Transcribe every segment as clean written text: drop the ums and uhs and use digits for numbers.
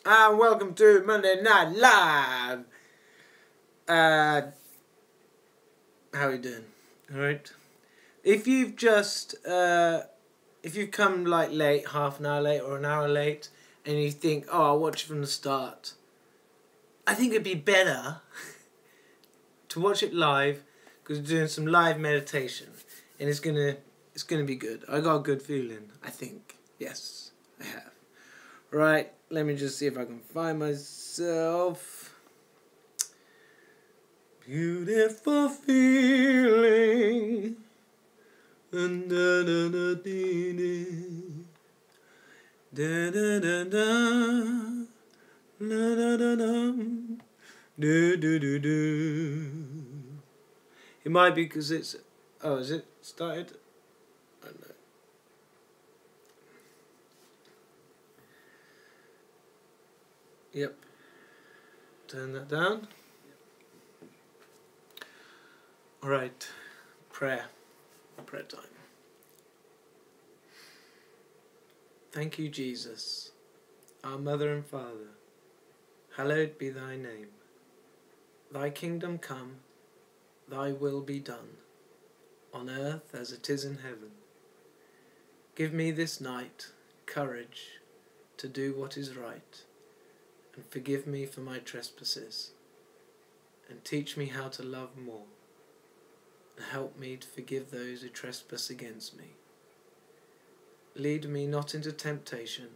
And welcome to Monday Night Live. How are you doing? Alright. If you've come like late, half an hour late or an hour late, and you think, oh, I'll watch it from the start, I think it'd be better to watch it live, because we're doing some live meditation, and it's gonna be good. I got a good feeling, I think. Yes, I have. Right, let me just see if I can find myself. Beautiful feeling. Da da da da da da da da da da da do do do do. It might be because it's. Oh, is it started? I don't know. Yep. Turn that down. Alright. Prayer. Prayer time. Thank you, Jesus, our Mother and Father. Hallowed be thy name. Thy kingdom come, thy will be done, on earth as it is in heaven. Give me this night courage to do what is right, and forgive me for my trespasses, and teach me how to love more, and help me to forgive those who trespass against me. Lead me not into temptation,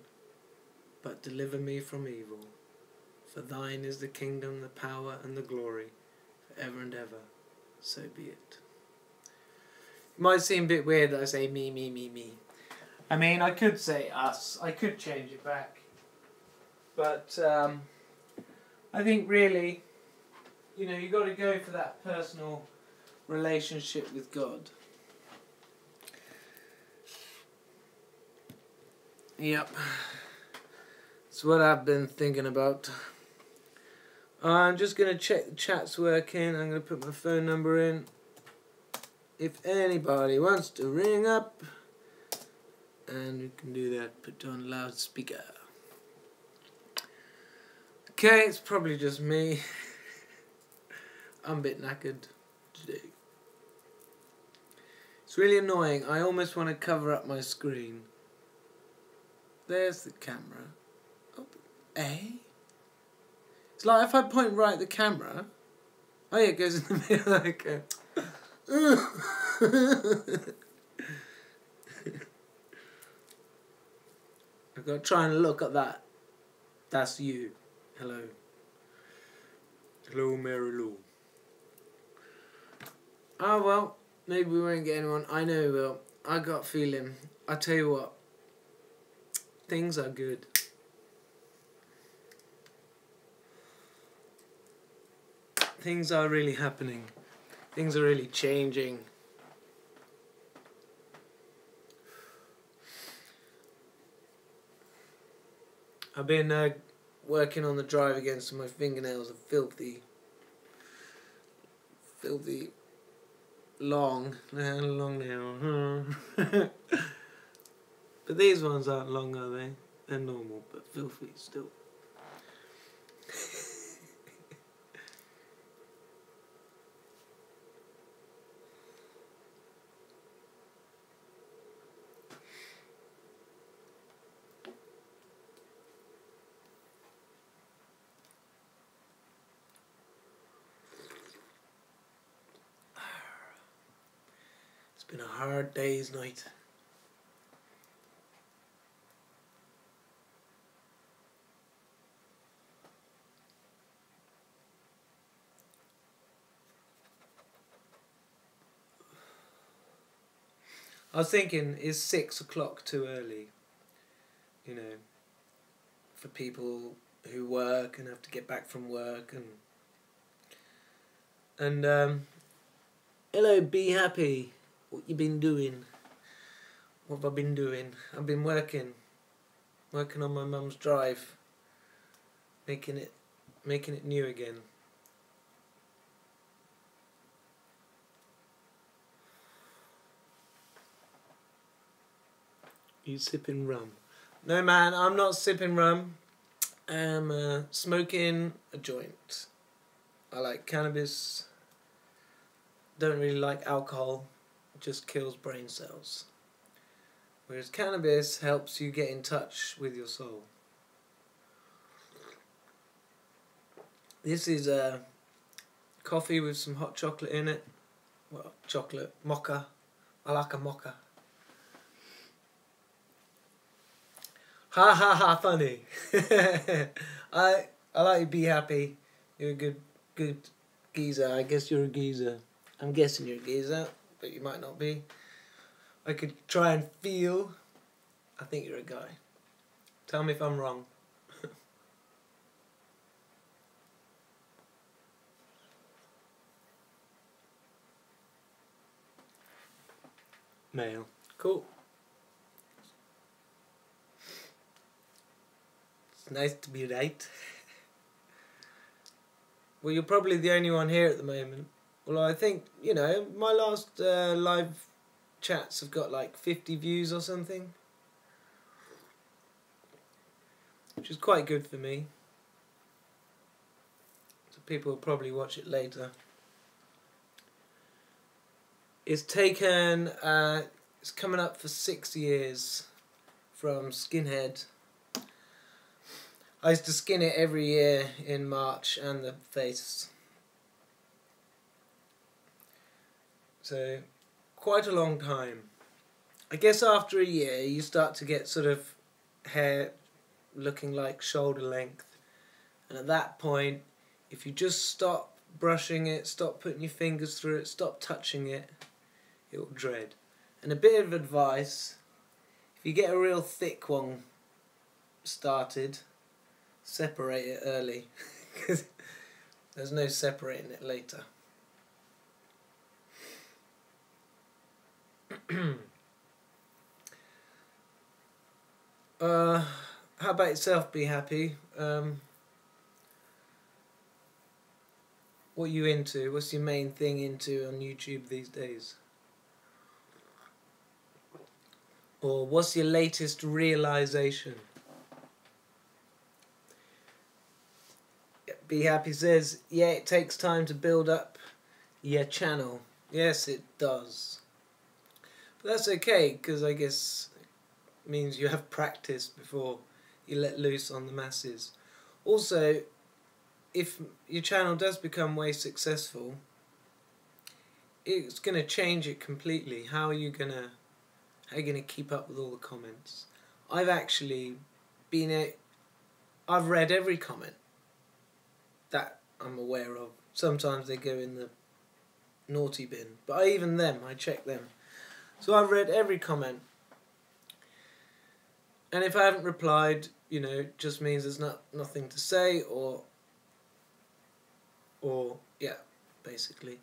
but deliver me from evil. For thine is the kingdom, the power, and the glory, for ever and ever. So be it. It might seem a bit weird that I say me, me, me, me. I mean, I could say us. I could change it back. But I think really, you got to go for that personal relationship with God. Yep. That's what I've been thinking about. I'm just going to check the chat's working. I'm going to put my phone number in. If anybody wants to ring up, and you can do that, put it on loudspeaker. Okay, it's probably just me. I'm a bit knackered today. It's really annoying. I almost want to cover up my screen. There's the camera. Oh, eh? It's like if I point right at the camera. Oh yeah, it goes in the middle. Okay. I've got to try and look at that. That's you. Hello. Hello, Mary Lou. Oh well, maybe we won't get anyone. I know we will. I got a feeling. I tell you what. Things are good. Things are really happening. Things are really changing. I've been working on the drive again, so my fingernails are filthy long nail. But these ones aren't long, are they? They're normal, but filthy still. It's been a hard day's night. I was thinking, is 6 o'clock too early? For people who work and have to get back from work and hello, be happy. What you been doing? What have I been doing? I've been working on my mum's drive, making it new again. You sipping rum? No, man, I'm not sipping rum. am smoking a joint. I like cannabis. Don't really like alcohol. It just kills brain cells. Whereas cannabis helps you get in touch with your soul. This is a coffee with some hot chocolate in it. Well, chocolate mocha. I like a mocha. Ha ha ha! Funny. I like you. Be happy. You're a good geezer. I guess you're a geezer. I'm guessing you're a geezer, but you might not be. I could try and feel. I think you're a guy. Tell me if I'm wrong. Male. Cool. It's nice to be right. Well, you're probably the only one here at the moment. Well, I think, you know, my last live chats have got like 50 views or something. Which is quite good for me. So people will probably watch it later. It's taken, it's coming up for 6 years from skinhead. I used to skin it every year in March and the face. So, quite a long time. I guess after a year you start to get sort of hair looking like shoulder length. And at that point, if you just stop brushing it, stop putting your fingers through it, stop touching it, it will dread. And a bit of advice, if you get a real thick one started, separate it early, because there's no separating it later. How about yourself? Be happy. What are you into? What's your main thing into on YouTube these days? Or what's your latest realization? Be Happy says, yeah, it takes time to build up your channel. Yes, it does. But that's okay, because I guess it means you have practice before you let loose on the masses. Also, if your channel does become way successful, it's going to change it completely. How are you going to keep up with all the comments? I've actually I've read every comment that I'm aware of. Sometimes they go in the naughty bin, but even them, I check them. So I've read every comment, and if I haven't replied, you know, it just means there's nothing to say, or yeah, basically.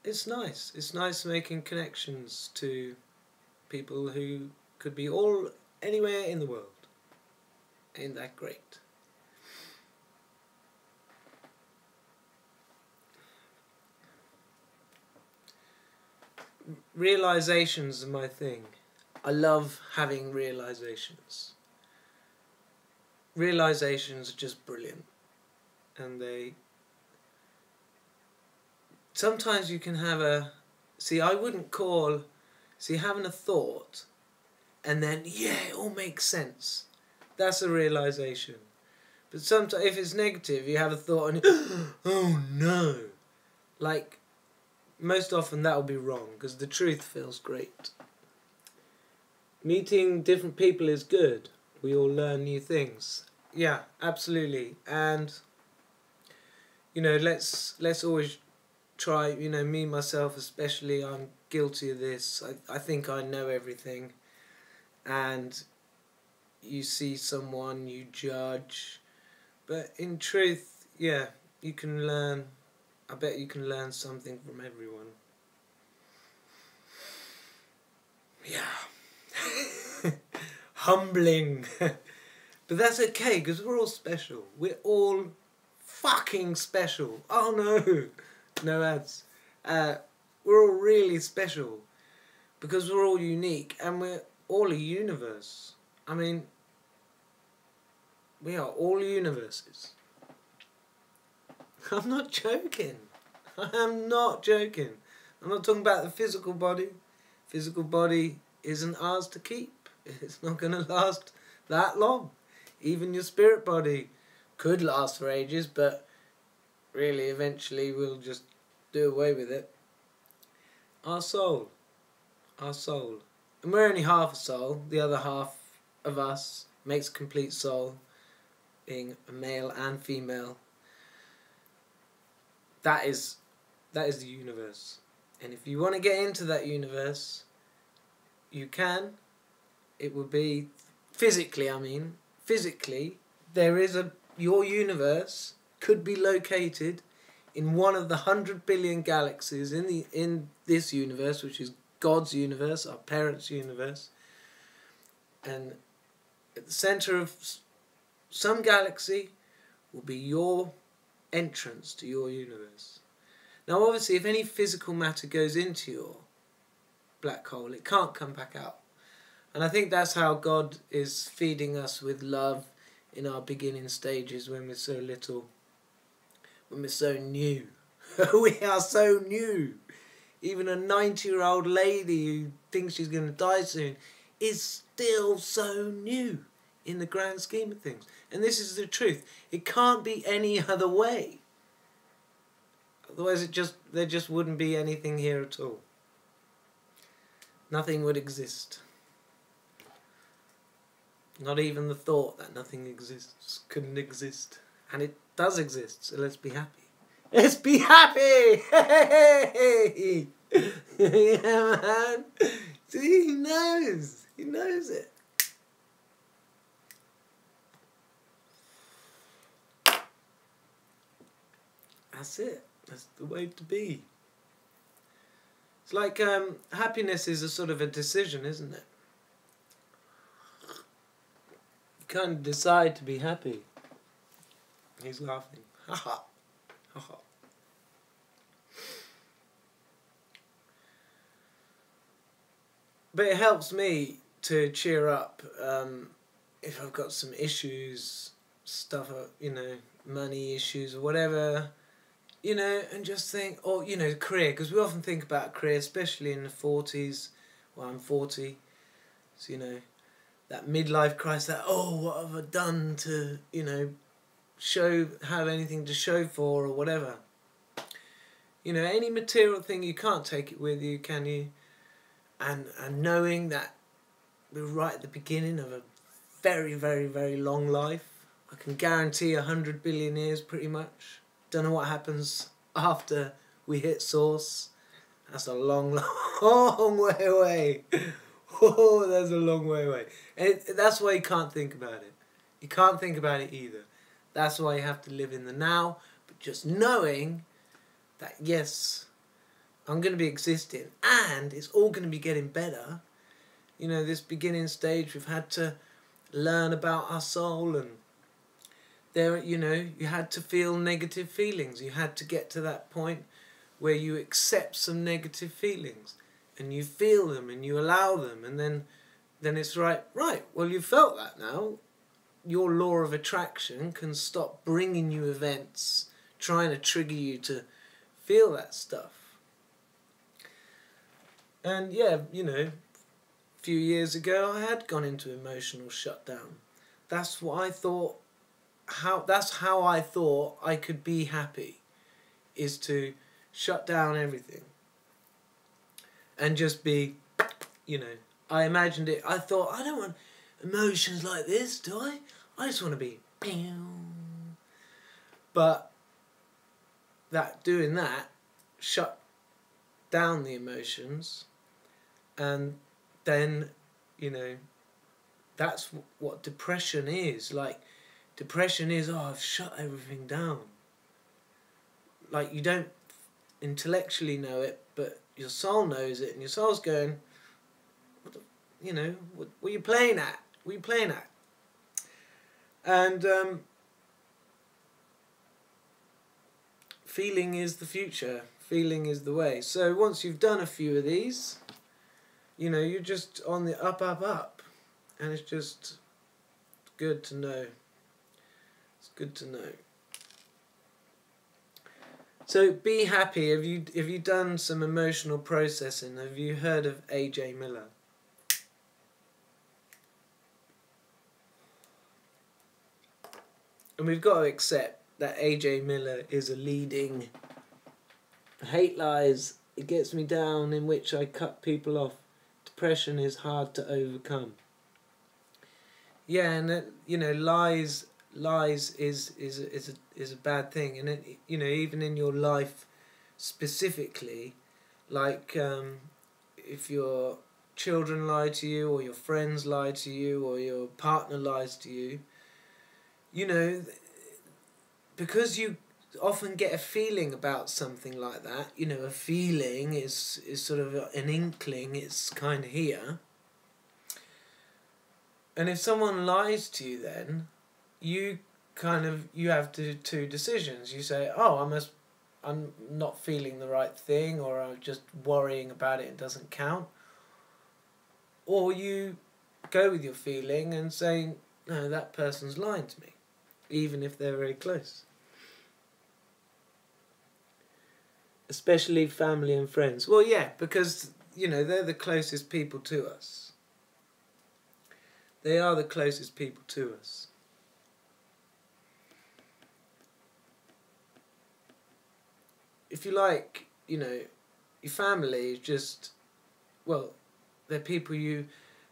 It's nice. It's nice making connections to people who could be anywhere in the world. Ain't that great? Realizations are my thing. I love having realizations. Realizations are just brilliant. And sometimes you can have I wouldn't call, having a thought and then, yeah, it all makes sense. That's a realization. But sometimes, if it's negative, you have a thought and, oh no. Like, most often that will be wrong, because the truth feels great. Meeting different people is good. We all learn new things. Yeah, absolutely. And, you know, let's always try, you know, me, myself especially, I'm guilty of this. I think I know everything. And you see someone, you judge. But in truth, yeah, you can learn. I bet you can learn something from everyone. Yeah. Humbling. But that's okay, because we're all special. We're all fucking special. Oh no. No ads. We're all really special. Because we're all unique. And we're all a universe. I mean, We are all universes. I'm not joking. I am not joking. I'm not talking about the physical body. Physical body isn't ours to keep. It's not going to last that long. Even your spirit body could last for ages, but really eventually we'll just do away with it. Our soul. Our soul. And we're only half a soul. The other half of us makes a complete soul, being a male and female. That is the universe. And if you want to get into that universe, you can. It will be physically, physically, there is your universe could be located in one of the 100 billion galaxies in this universe, which is God's universe, our parents' universe. And at the centre of some galaxy will be your entrance to your universe. Now obviously if any physical matter goes into your black hole, it can't come back out. And I think that's how God is feeding us with love in our beginning stages when we're so little, when we're so new. We are so new. Even a 90-year-old lady who thinks she's going to die soon is still so new in the grand scheme of things. And this is the truth. It can't be any other way. Otherwise there just wouldn't be anything here at all. Nothing would exist. Not even the thought that nothing exists couldn't exist. And it does exist, so let's be happy. Let's be happy! Hey! Yeah, man. See, he knows. He knows it. That's it. That's the way to be. It's like happiness is a sort of a decision, isn't it? You can't decide to be happy. He's laughing. Ha ha. Ha ha. But it helps me to cheer up if I've got some issues, stuff, money issues or whatever, and just think, or, career, because we often think about career, especially in the 40s. Well, I'm 40, so, that midlife crisis, that, what have I done to, have anything to show for or whatever. Any material thing, you can't take it with you, can you? And knowing that we're right at the beginning of a very, very, very long life. I can guarantee 100 billion years pretty much. Don't know what happens after we hit source. That's a long, long way away. Oh, that's a long way away. And that's why you can't think about it. You can't think about it either. That's why you have to live in the now. But just knowing that, yes, I'm going to be existing and it's all going to be getting better. This beginning stage, we've had to learn about our soul, and there, you had to feel negative feelings. You had to get to that point where you accept some negative feelings and you feel them and you allow them, and then it's right, well, you felt that now. Your law of attraction can stop bringing you events, trying to trigger you to feel that stuff. And yeah, a few years ago I had gone into emotional shutdown. That's what I thought, that's how I thought I could be happy, is to shut down everything. And just be, I imagined it, I thought, I don't want emotions like this, do I? I just want to be, but doing that shut down the emotions. And then, that's what depression is. Like, depression is, I've shut everything down. Like, you don't intellectually know it, but your soul knows it, and your soul's going, what are you playing at? What are you playing at? And feeling is the future. Feeling is the way. So once you've done a few of these, you're just on the up, and it's just good to know It's good to know. So be happy. Have you done some emotional processing? Have you heard of A.J. Miller? And we've got to accept that A.J. Miller is a leading hate lies. It gets me down, in which I cut people off. Depression is hard to overcome. Yeah, and you know, lies is a bad thing, and it, you know, even in your life specifically, like if your children lie to you, or your friends lie to you, or your partner lies to you, you know, because you often get a feeling about something like that. You know, a feeling is sort of an inkling. It's kind of here. And if someone lies to you, then you have two decisions. You say, oh, I'm not feeling the right thing, or I'm just worrying about it, it doesn't count. Or you go with your feeling and say, no, that person's lying to me, even if they're very close. Especially family and friends. Well, yeah, because, you know, they're the closest people to us. They are the closest people to us. If you like, you know, your family is just, well, they're people you...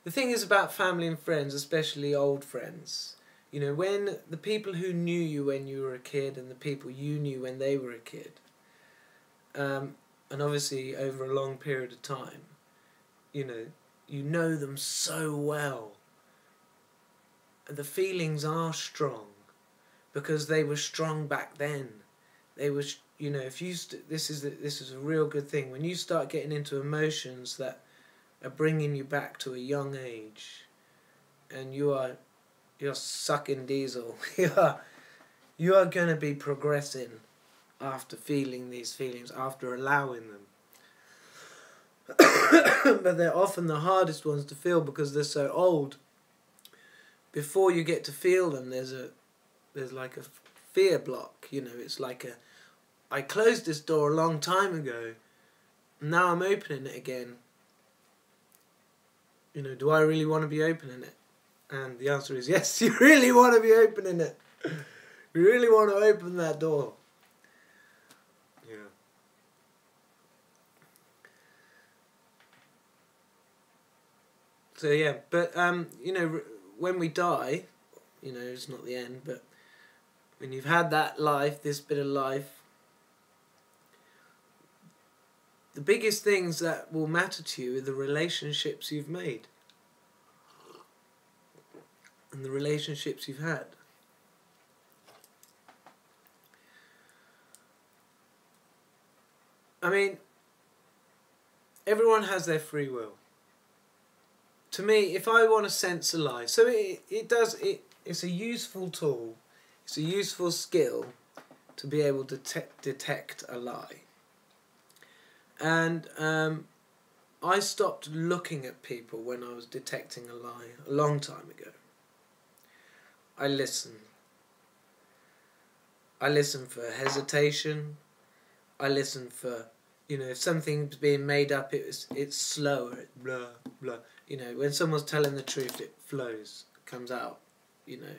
The thing is about family and friends, especially old friends, you know, when the people who knew you when you were a kid and the people you knew when they were a kid, and obviously over a long period of time, you know them so well. And the feelings are strong because they were strong back then. They were, you know, if you this is a real good thing when you start getting into emotions that are bringing you back to a young age, and you're sucking diesel. you are going to be progressing after feeling these feelings, after allowing them. But they're often the hardest ones to feel because they're so old. Before you get to feel them, there's like a fear block. You know, it's like I closed this door a long time ago, now I'm opening it again. You know, do I really want to be opening it? And the answer is yes, you really want to be opening it. You really want to open that door. Yeah. So yeah, but you know, when we die, you know, it's not the end, but when you've had that life, this bit of life, the biggest things that will matter to you are the relationships you've made and the relationships you've had. I mean, everyone has their free will. To me, if I want to sense a lie, so it's a useful tool, it's a useful skill to be able to detect a lie. And I stopped looking at people when I was detecting a lie a long time ago. I listen. I listen for hesitation. I listen for, you know, if something's being made up, it's slower, blah, blah. You know, when someone's telling the truth, it flows, comes out, you know.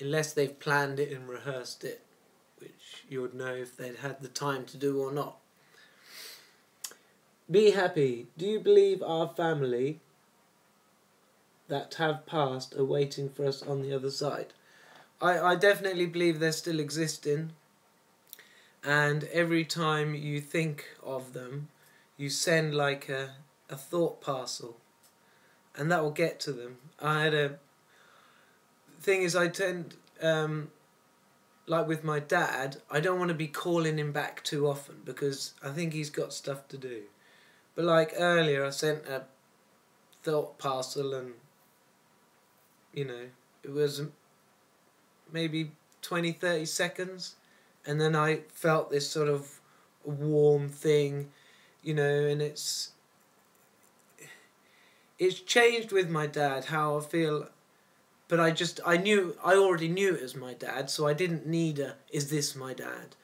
Unless they've planned it and rehearsed it, which you would know if they'd had the time to do or not. Be happy. Do you believe our family that have passed are waiting for us on the other side? I definitely believe they're still existing. And every time you think of them, you send like a thought parcel. And that will get to them. The thing is, I tend, like with my dad, I don't want to be calling him back too often because I think he's got stuff to do. But like earlier, I sent a thought parcel and, you know, it was maybe 20-30 seconds. And then I felt this sort of warm thing, you know, and it's changed with my dad how I feel but I already knew it was my dad, so I didn't need a, is this my dad?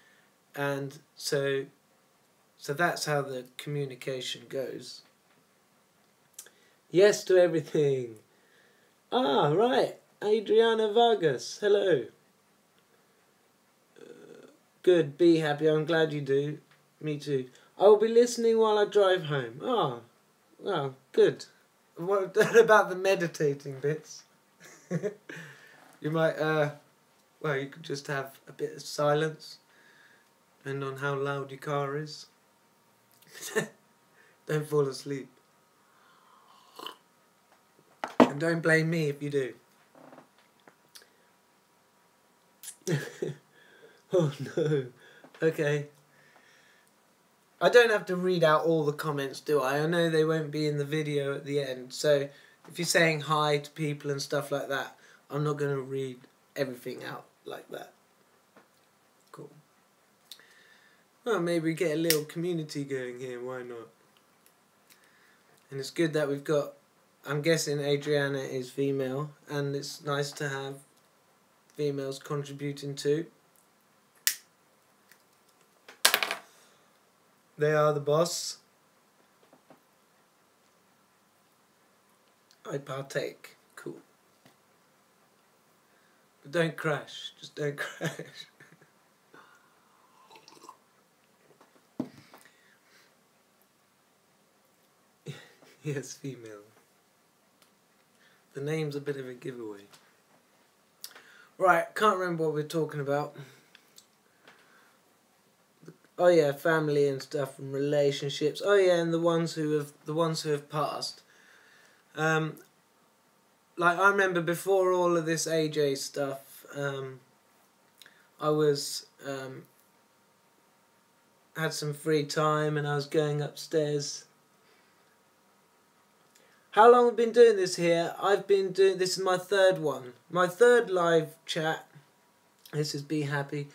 And so that's how the communication goes. Yes to everything. Ah, right. Adriana Vargas, hello. Good, be happy, I'm glad you do. Me too. I will be listening while I drive home. Ah, well, good. What about the meditating bits? You might, well, you could just have a bit of silence, depending on how loud your car is. Don't fall asleep. And don't blame me if you do. Oh no. Okay. I don't have to read out all the comments, do I? I know they won't be in the video at the end, so if you're saying hi to people and stuff like that, I'm not going to read everything out like that. Cool. Well, maybe get a little community going here, why not? And it's good that we've got, I'm guessing Adriana is female, and it's nice to have females contributing too. They are the boss. I partake. Cool. But don't crash. Just don't crash. Yes, female. The name's a bit of a giveaway. Right, can't remember what we're talking about. Oh yeah, family and stuff and relationships. Oh yeah, and the ones who have passed. Like I remember before all of this AJ stuff, I was had some free time and I was going upstairs. How long have I been doing this here? I've been doing, this is my third one. My third live chat. This is Be Happy.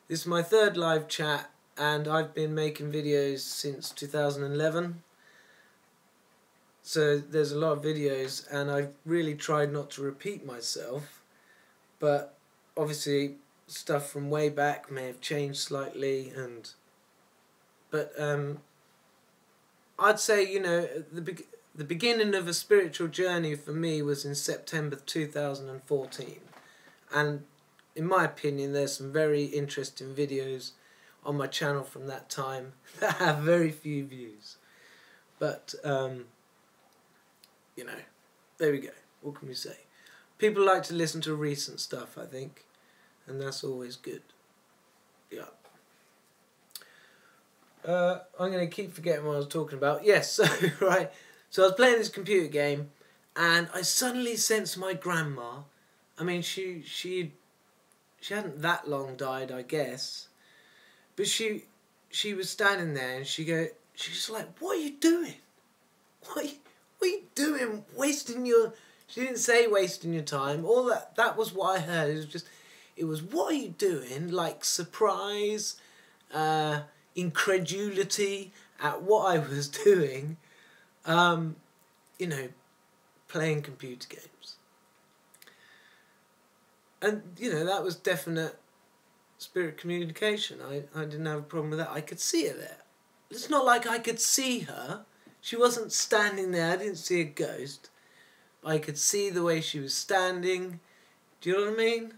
This is my third live chat and I've been making videos since 2011. So there's a lot of videos and I've really tried not to repeat myself. But obviously stuff from way back may have changed slightly but I'd say, you know, the beginning of a spiritual journey for me was in September 2014, and in my opinion there's some very interesting videos on my channel from that time that have very few views, but you know, there we go, what can we say? People like to listen to recent stuff, I think, and that's always good. Yeah. I'm going to keep forgetting what I was talking about. Yes, so, right. So I was playing this computer game, and I suddenly sensed my grandma. I mean, she hadn't that long died, I guess. But she was standing there, and she was like, "What are you doing? What are you doing? Wasting your..." She didn't say wasting your time. All that was what I heard. It was, "What are you doing?" Like surprise, incredulity at what I was doing, you know, playing computer games. And, you know, that was definite spirit communication. I didn't have a problem with that. I could see her there. It's not like I could see her. She wasn't standing there. I didn't see a ghost. I could see the way she was standing. Do you know what I mean?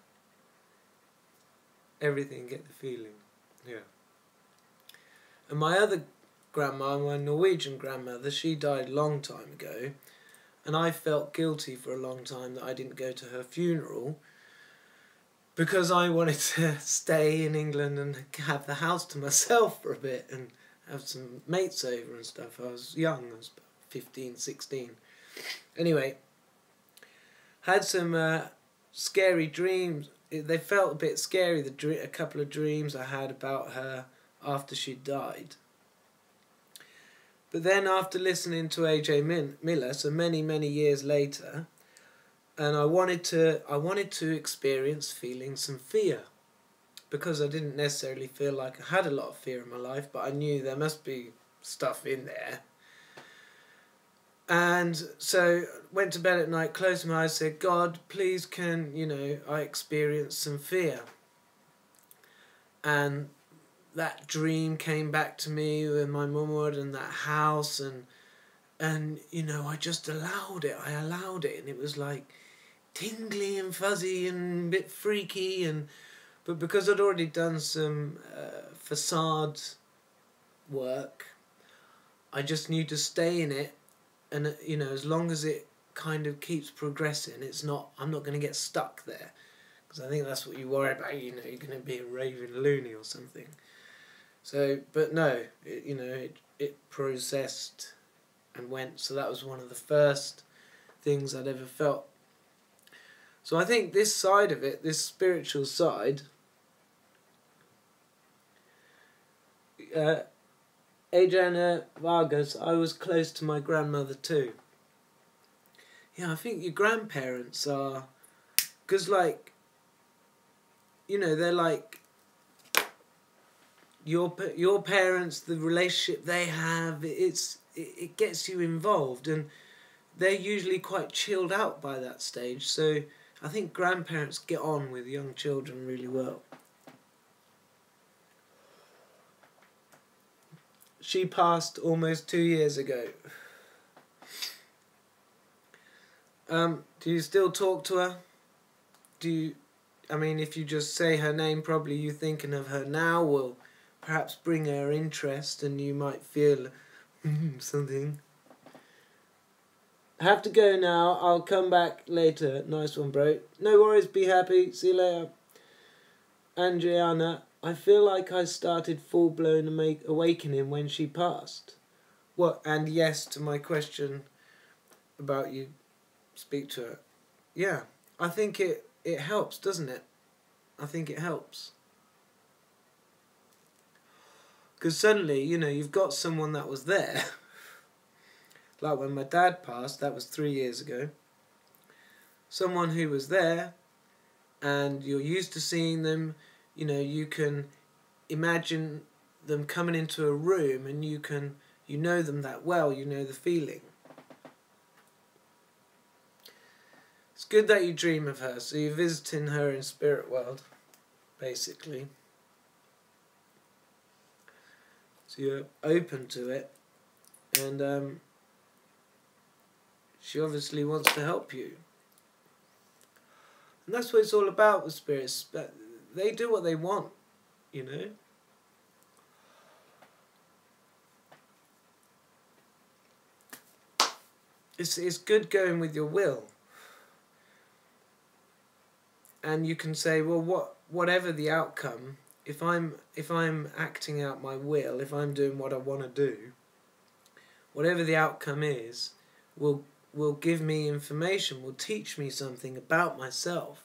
Everything, get the feeling. Yeah. And my other grandma, my Norwegian grandmother, she died a long time ago, and I felt guilty for a long time that I didn't go to her funeral because I wanted to stay in England and have the house to myself for a bit and have some mates over and stuff. I was young, I was about 15, 16. Anyway, had some scary dreams. They felt a bit scary, a couple of dreams I had about her after she died. But then after listening to AJ Miller, so many years later, and I wanted to experience feeling some fear, because I didn't necessarily feel like I had a lot of fear in my life, but I knew there must be stuff in there. And so went to bed at night, closed my eyes, said, God, please can, I experience some fear. And that dream came back to me with my mum and that house, and I just allowed it. I allowed it, and it was like tingly and fuzzy and a bit freaky, but because I'd already done some facade work, I just knew to stay in it, and as long as it kind of keeps progressing, I'm not going to get stuck there, because I think that's what you worry about. You're going to be a raving loony or something. So, but no, it processed and went. So that was one of the first things I'd ever felt. So I think this side of it, this spiritual side, Adriana Vargas, I was close to my grandmother too. Yeah, I think your grandparents are, because they're like your parents, the relationship they have, it gets you involved, and they're usually quite chilled out by that stage. So I think grandparents get on with young children really well. She passed almost 2 years ago. Do you still talk to her? If you just say her name, probably you thinking of her now will perhaps bring her interest, and you might feel something. I have to go now. I'll come back later. Nice one, bro. No worries. Be happy. See you later. Andriana, I feel like I started full-blown awakening when she passed. What? And yes to my question about you speak to her. Yeah, I think it helps, doesn't it? I think it helps. Because suddenly, you've got someone that was there. Like when my dad passed, that was 3 years ago. Someone who was there, and you're used to seeing them. You can imagine them coming into a room, and you know them that well, you know the feeling. It's good that you dream of her, so you're visiting her in spirit world, basically. So you're open to it, and she obviously wants to help you. And that's what it's all about with spirits. They do what they want, It's good going with your will. And you can say, well, whatever the outcome, if I'm acting out my will, if I'm doing what I want to do, whatever the outcome is, will give me information, will teach me something about myself.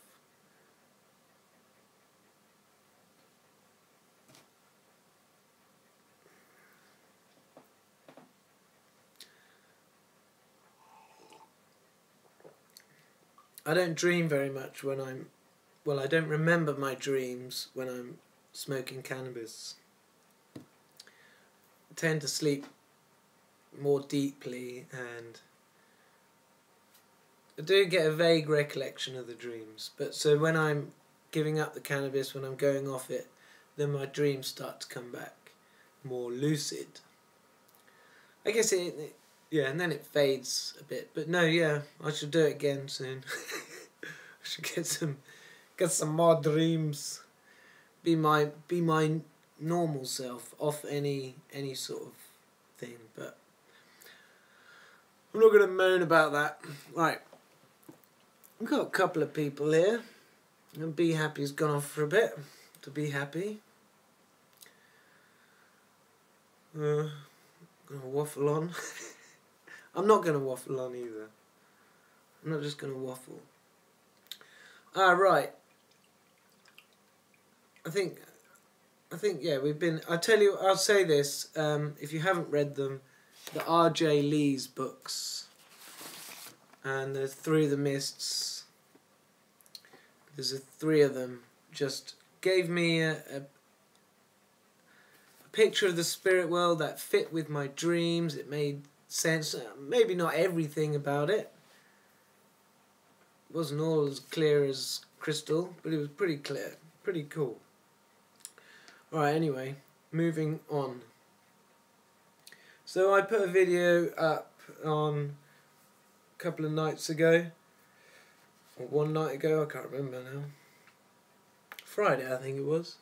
I don't dream very much when I don't remember my dreams when I'm smoking cannabis. I tend to sleep more deeply, and I do get a vague recollection of the dreams. But so when I'm giving up the cannabis, when I'm going off it, then my dreams start to come back more lucid. I guess and then it fades a bit. But no, yeah, I should do it again soon. I should get some more dreams. Be my normal self, off any sort of thing. But I'm not going to moan about that. Right. We've got a couple of people here. And Be Happy's gone off for a bit to be happy. Gonna waffle on. I'm not gonna waffle on either. I'm not just gonna waffle. Right. I think yeah, I'll say this, if you haven't read them, the R.J. Lee's books, and there's Through the Mists, there's 3 of them, just gave me a picture of the spirit world that fit with my dreams. It made sense. Maybe not everything about it. It wasn't all as clear as crystal, but it was pretty clear. Pretty cool. Alright, anyway, moving on. So I put a video up on a couple of nights ago, or one night ago, I can't remember now. Friday, I think it was.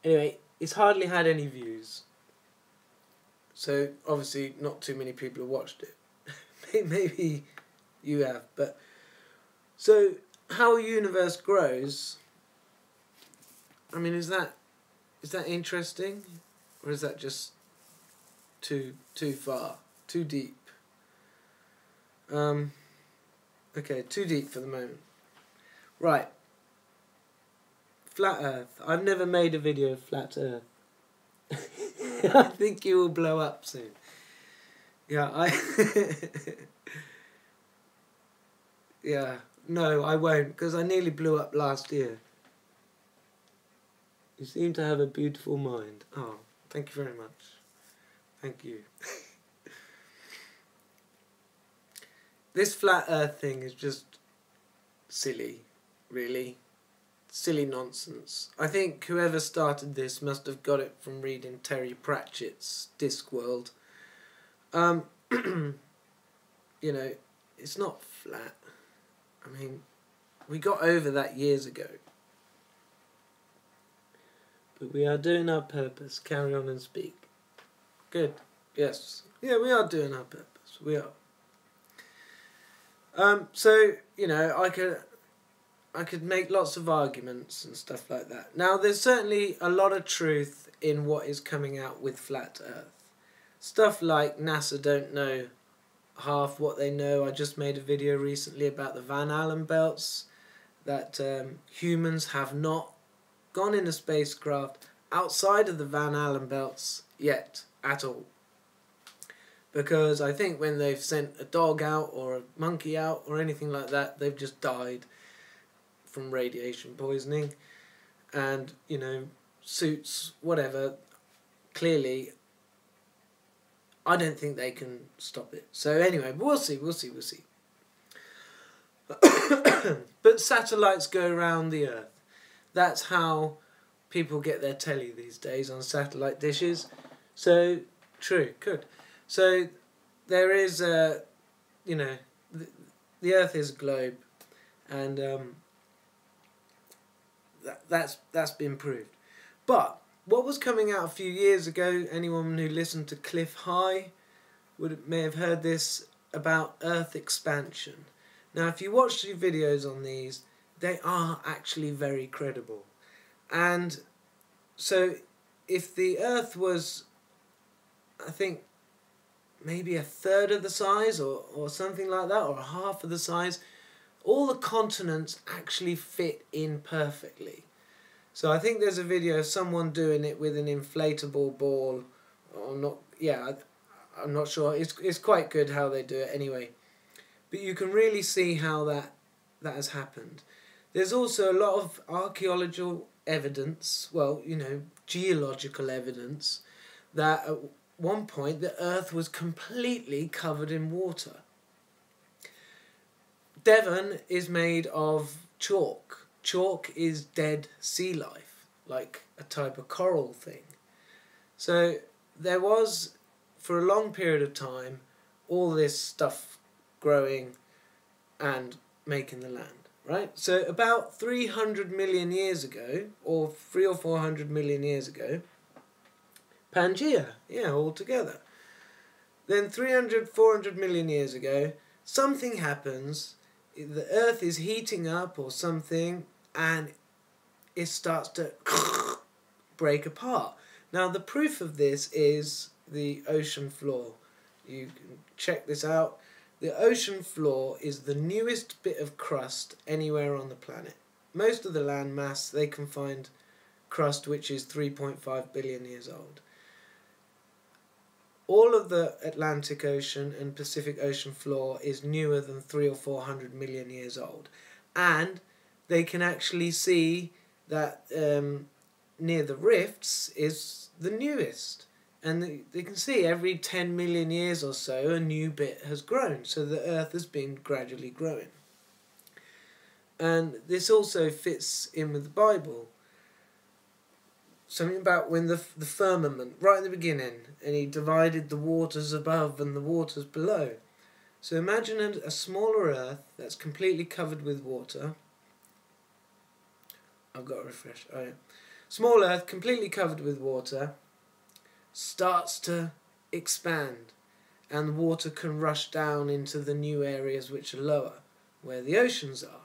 Anyway, it's hardly had any views. So, obviously, not too many people have watched it. Maybe you have, but... So, how a universe grows... I mean, is that interesting? Or is that just too far? Too deep? Okay, too deep for the moment. Right. Flat Earth. I've never made a video of Flat Earth. I think you will blow up soon. Yeah, yeah, no, I won't, because I nearly blew up last year. You seem to have a beautiful mind. Oh, thank you very much. Thank you. This Flat Earth thing is just silly, really. Silly nonsense. I think whoever started this must have got it from reading Terry Pratchett's Discworld. You know, it's not flat. I mean, we got over that years ago. But we are doing our purpose. Carry on and speak. Good. Yes. Yeah, we are doing our purpose. We are. So, you know, I could make lots of arguments and stuff like that. Now, there's certainly a lot of truth in what is coming out with Flat Earth. Stuff like NASA don't know half what they know. I just made a video recently about the Van Allen belts, that humans have not gone in a spacecraft outside of the Van Allen belts yet at all. Because I think when they've sent a dog out or a monkey out or anything like that, they've just died from radiation poisoning. And, you know, suits, whatever, clearly, I don't think they can stop it. So anyway, we'll see. But satellites go around the Earth. That's how people get their telly these days, on satellite dishes. So, true, good. So, there is a, you know, the Earth is a globe, and that's been proved. But what was coming out a few years ago, anyone who listened to Cliff High may have heard this about Earth expansion. Now, if you watch the videos on these, they are actually very credible. And so, if the Earth was, I think, maybe a third of the size or something like that, or a half of the size, all the continents actually fit in perfectly. So I think there's a video of someone doing it with an inflatable ball, or not. Yeah, I'm not sure. It's quite good how they do it anyway. But you can really see how that has happened. There's also a lot of archaeological evidence, well, you know, geological evidence, that at one point the Earth was completely covered in water. Devon is made of chalk. Chalk is dead sea life, like a type of coral thing. So there was, for a long period of time, all this stuff growing and making the land, right? So about 300 million years ago, or 300 or 400 million years ago, Pangea, yeah, all together. Then 300, 400 million years ago, something happens, the Earth is heating up or something, and it starts to break apart. Now, the proof of this is the ocean floor. You can check this out. The ocean floor is the newest bit of crust anywhere on the planet. Most of the land mass, they can find crust which is 3.5 billion years old. All of the Atlantic Ocean and Pacific Ocean floor is newer than 300 or 400 million years old. And they can actually see that near the rifts is the newest. And they can see every 10 million years or so a new bit has grown, so the Earth has been gradually growing. And this also fits in with the Bible. Something about when the firmament, right at the beginning, and he divided the waters above and the waters below. So imagine a smaller Earth that's completely covered with water. I've got to refresh. Oh yeah. Small Earth, completely covered with water, starts to expand, and water can rush down into the new areas which are lower, where the oceans are.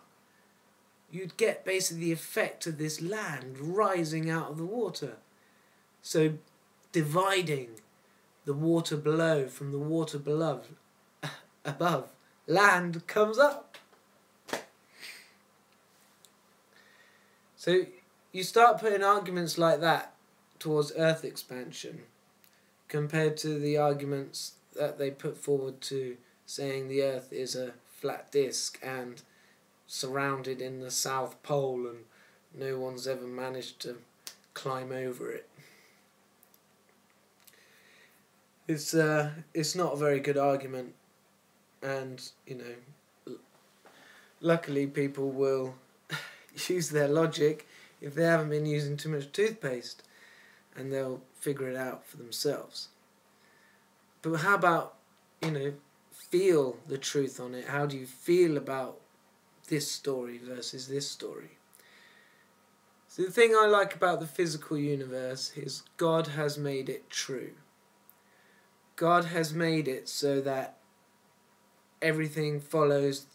You'd get basically the effect of this land rising out of the water. So dividing the water below from the water above, land comes up. So you start putting arguments like that towards Earth expansion compared to the arguments that they put forward to saying the Earth is a flat disc and surrounded in the South Pole and no one's ever managed to climb over it. It's not a very good argument, and luckily people will use their logic if they haven't been using too much toothpaste, and they'll figure it out for themselves. But how about, feel the truth on it? How do you feel about this story versus this story? So the thing I like about the physical universe is God has made it true. God has made it so that everything follows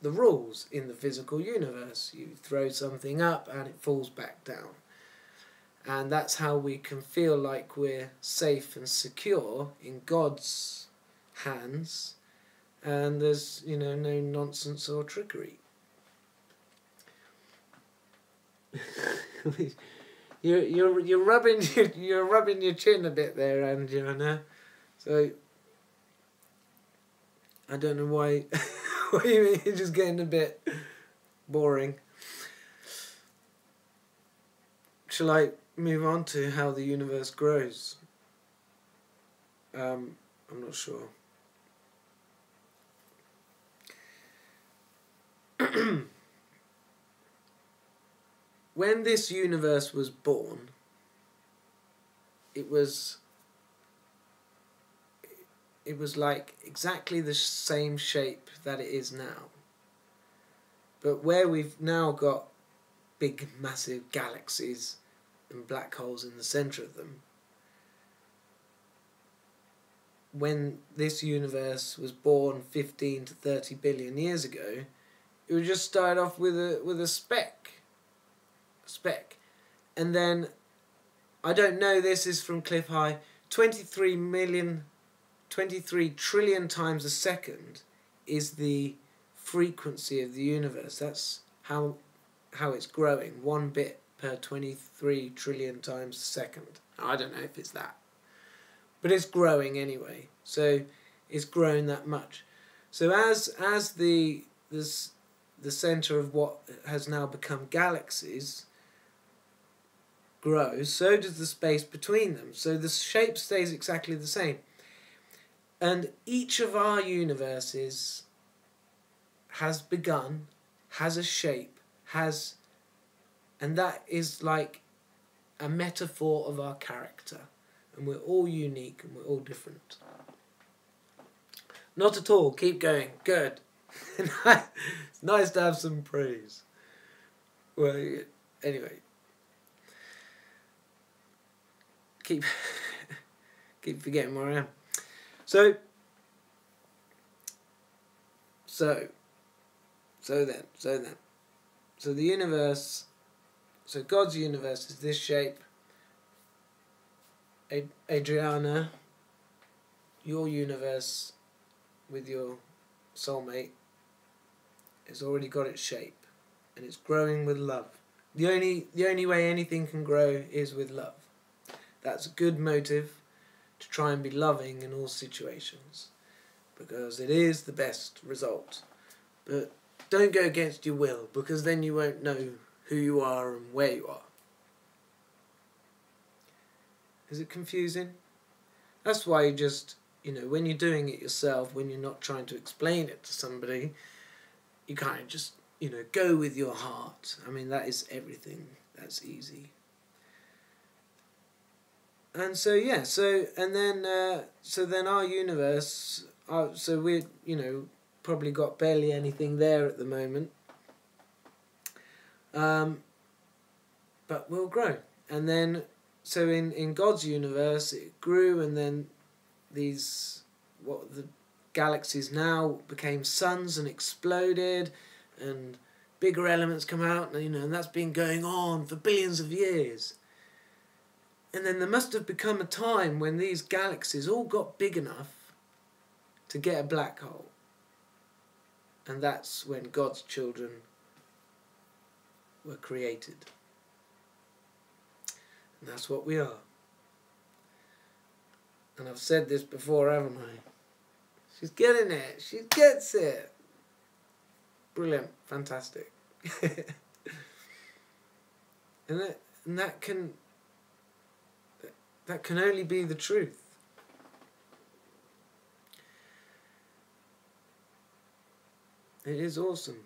the rules in the physical universe. You throw something up and it falls back down. And that's how we can feel like we're safe and secure in God's hands, and there's no nonsense or trickery. you're rubbing your chin a bit there, Angiana. So I don't know why. What do you mean? You're just getting a bit boring. Shall I move on to how the universe grows? I'm not sure. When this universe was born, it was like exactly the same shape that it is now. But where we've now got big, massive galaxies and black holes in the centre of them, when this universe was born 15 to 30 billion years ago, it would just start off with a speck. And then, I don't know, this is from Cliff High, 23 trillion times a second is the frequency of the universe. That's how it's growing, 1 bit per 23 trillion times a second. I don't know if it's that, but it's growing anyway. So it's grown that much. So as the centre of what has now become galaxies grows, so does the space between them. So the shape stays exactly the same. And each of our universes has begun, has a shape, and that is like a metaphor of our character. And we're all unique and we're all different. Not at all. Keep going. Good. It's nice to have some praise. Well, anyway. Keep forgetting where I am. So the universe, so God's universe is this shape. Adriana, your universe with your soulmate has already got its shape, and it's growing with love. The only way anything can grow is with love. That's a good motive to try and be loving in all situations, because it is the best result. But don't go against your will, because then you won't know who you are and where you are. Is it confusing? That's why you just, when you're doing it yourself, when you're not trying to explain it to somebody, you kind of just, go with your heart. I mean, that is everything. That's easy. And so, yeah, so then our universe, so we, probably got barely anything there at the moment. But we'll grow. And then, so in God's universe, it grew, and then what the galaxies now became suns and exploded, and bigger elements come out, and that's been going on for billions of years. And then there must have become a time when these galaxies all got big enough to get a black hole. And that's when God's children were created. And that's what we are. And I've said this before, haven't I? She's getting it. She gets it. Brilliant. Fantastic. and that can only be the truth. It is awesome.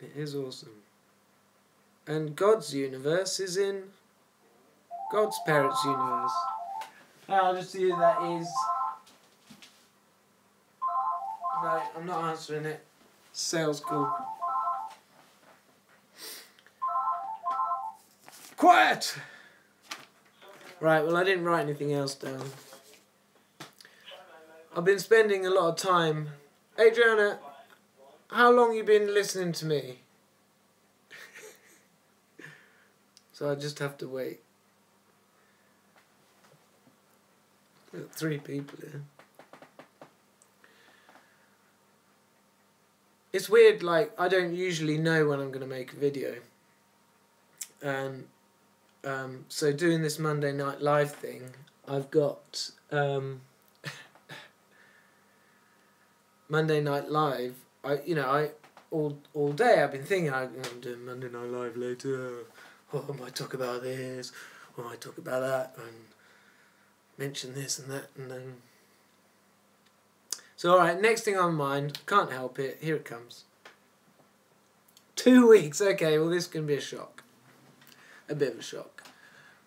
It is awesome. And God's universe is in God's parents' universe. I'll just see who that is. No, I'm not answering it. Sales call. Quiet! Right, well, I didn't write anything else down. I've been spending a lot of time. Adriana, how long you been listening to me? So I just have to wait. 3 people here. It's weird, like, I don't usually know when I'm going to make a video. And so doing this Monday Night Live thing, I've got Monday Night Live. All day I've been thinking I'm doing Monday Night Live later. Oh, I might talk about this, or I might talk about that, and mention this and that, and then. So alright, next thing on mind, can't help it. Here it comes. 2 weeks. Okay, well this can be a shock. A bit of a shock.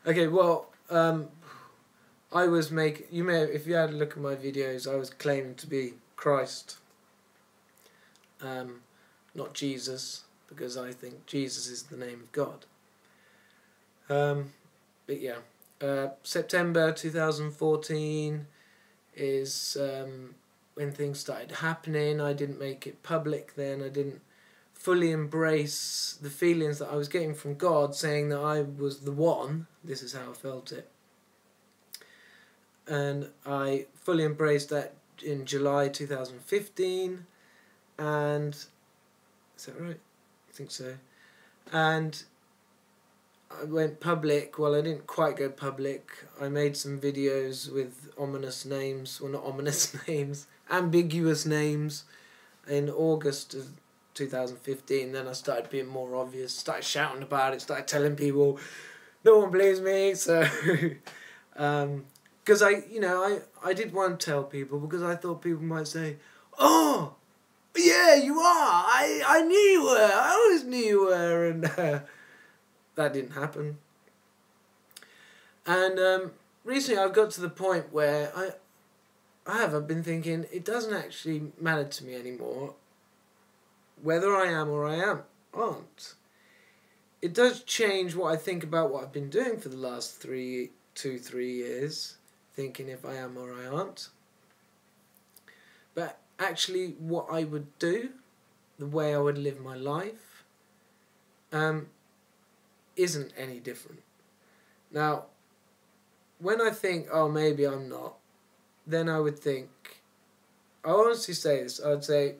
Okay, well, I was if you had a look at my videos, I was claiming to be Christ. Not Jesus, because I think Jesus is the name of God. But yeah, September 2014 is when things started happening. I didn't make it public then. I didn't fully embrace the feelings that I was getting from God, saying that I was the one. This is how I felt it. And I fully embraced that in July 2015. And is that right? I think so. And I went public. Well, I didn't quite go public. I made some videos with ominous names. Well, not ominous names. Ambiguous names. In August of 2015. Then I started being more obvious. Started shouting about it. Started telling people. No one believes me. So, because I did want to tell people, because I thought people might say, "Oh, yeah, you are. I knew you were. I always knew you were," and that didn't happen. And recently I've got to the point where I've been thinking it doesn't actually matter to me anymore whether I am or I aren't. It does change what I think about what I've been doing for the last 3 years, thinking if I am or I aren't. But actually what I would do, the way I would live my life, isn't any different. Now, when I think, oh, maybe I'm not, then I would think, I honestly say this, I would say,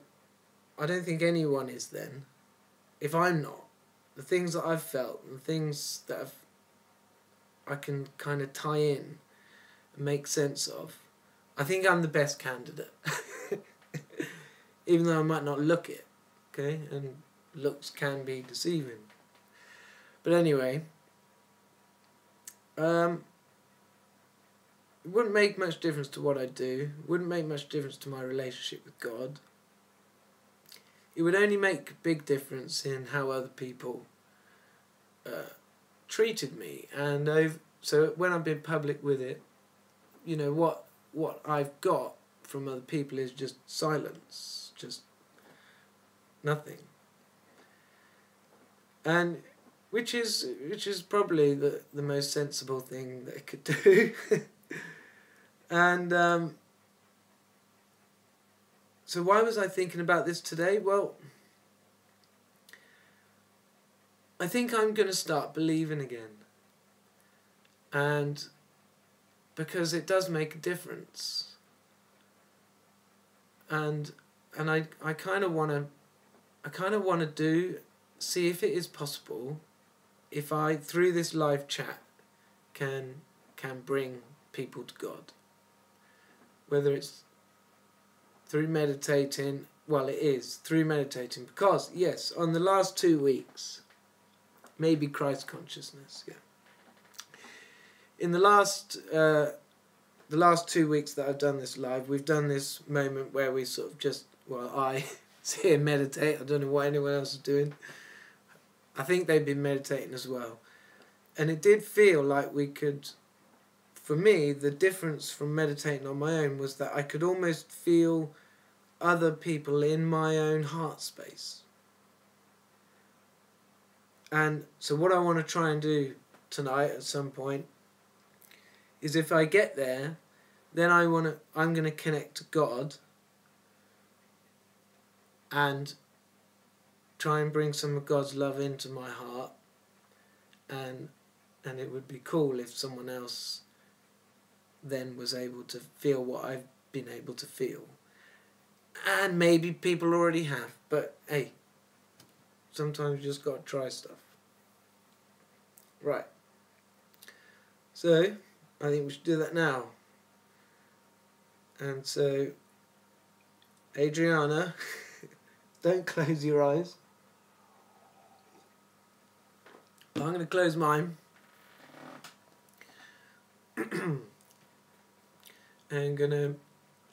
I don't think anyone is then, if I'm not. The things that I've felt, and things that I can kind of tie in and make sense of, I think I'm the best candidate. Even though I might not look it, okay? And looks can be deceiving. But anyway, it wouldn't make much difference to what I do. It wouldn't make much difference to my relationship with God. It would only make a big difference in how other people treated me. And so when I've been public with it, you know, what I've got from other people is just silence, just nothing. And which is probably the most sensible thing that I could do. And so why was I thinking about this today? Well, I think I'm going to start believing again. And because it does make a difference. And I kind of want to see if it is possible, if I, through this live chat, can bring people to God. Whether it's through meditating, well, it is through meditating, because yes, on the last 2 weeks, maybe Christ consciousness, yeah. In the last 2 weeks that I've done this live, we've done this moment where we sort of just, well, I sit here and meditate. I don't know what anyone else is doing. I think they've been meditating as well. And it did feel like we could, for me, the difference from meditating on my own was that I could almost feel other people in my own heart space. And so what I want to try and do tonight at some point is, if I get there, then I'm going to connect to God and try and bring some of God's love into my heart, and it would be cool if someone else then was able to feel what I've been able to feel. And maybe people already have, but hey, sometimes you just got to try stuff. Right. So, I think we should do that now. And so, Adriana, don't close your eyes. I'm going to close mine. And I'm going to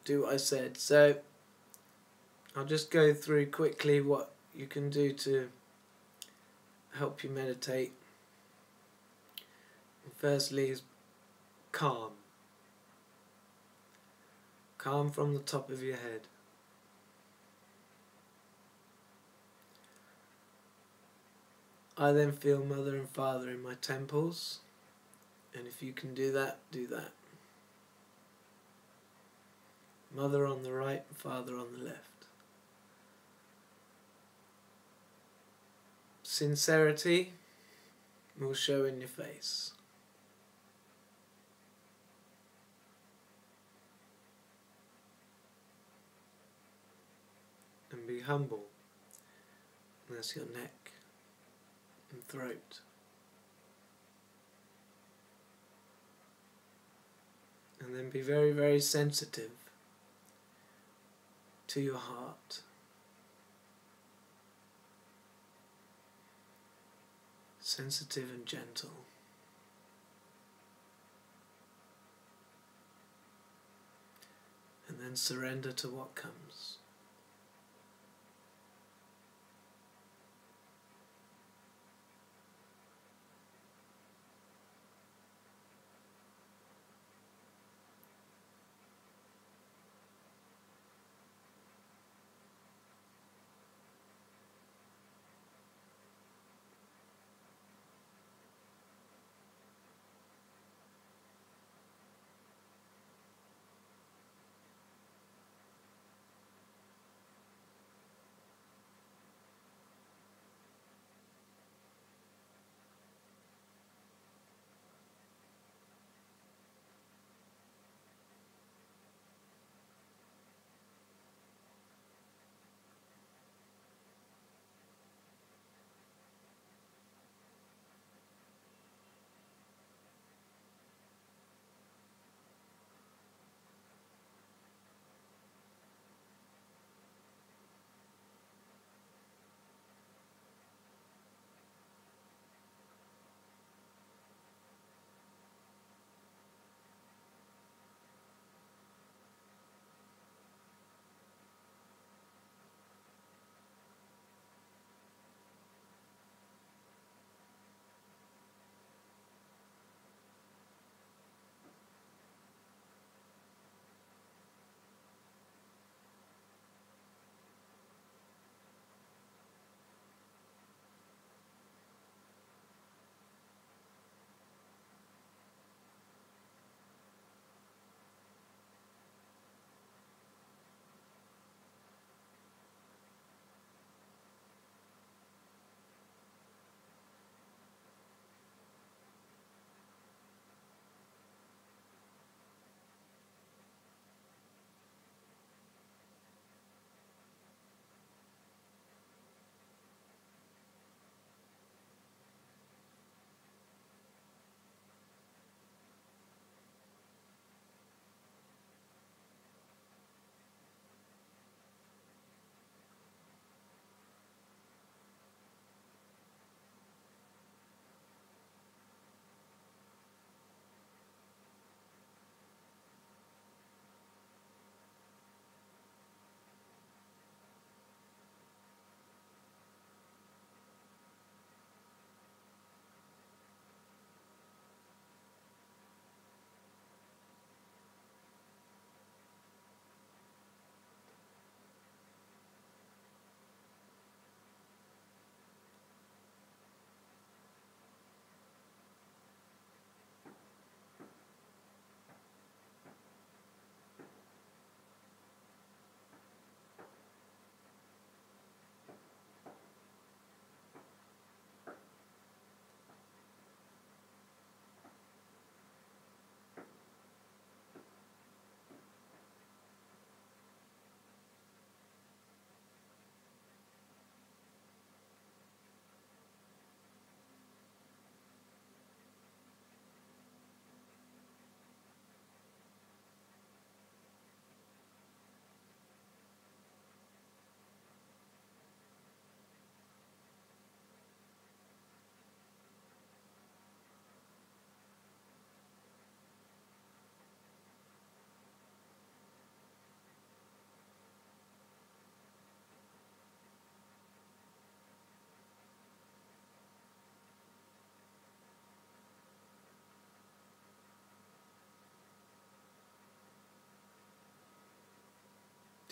do what I said. So, I'll just go through quickly what you can do to help you meditate. Firstly is calm. Calm from the top of your head. I then feel Mother and Father in my temples, and if you can do that, do that. Mother on the right, Father on the left. Sincerity will show in your face. And be humble. And that's your neck and throat. And then be very, very sensitive to your heart. Sensitive and gentle. And then surrender to what comes.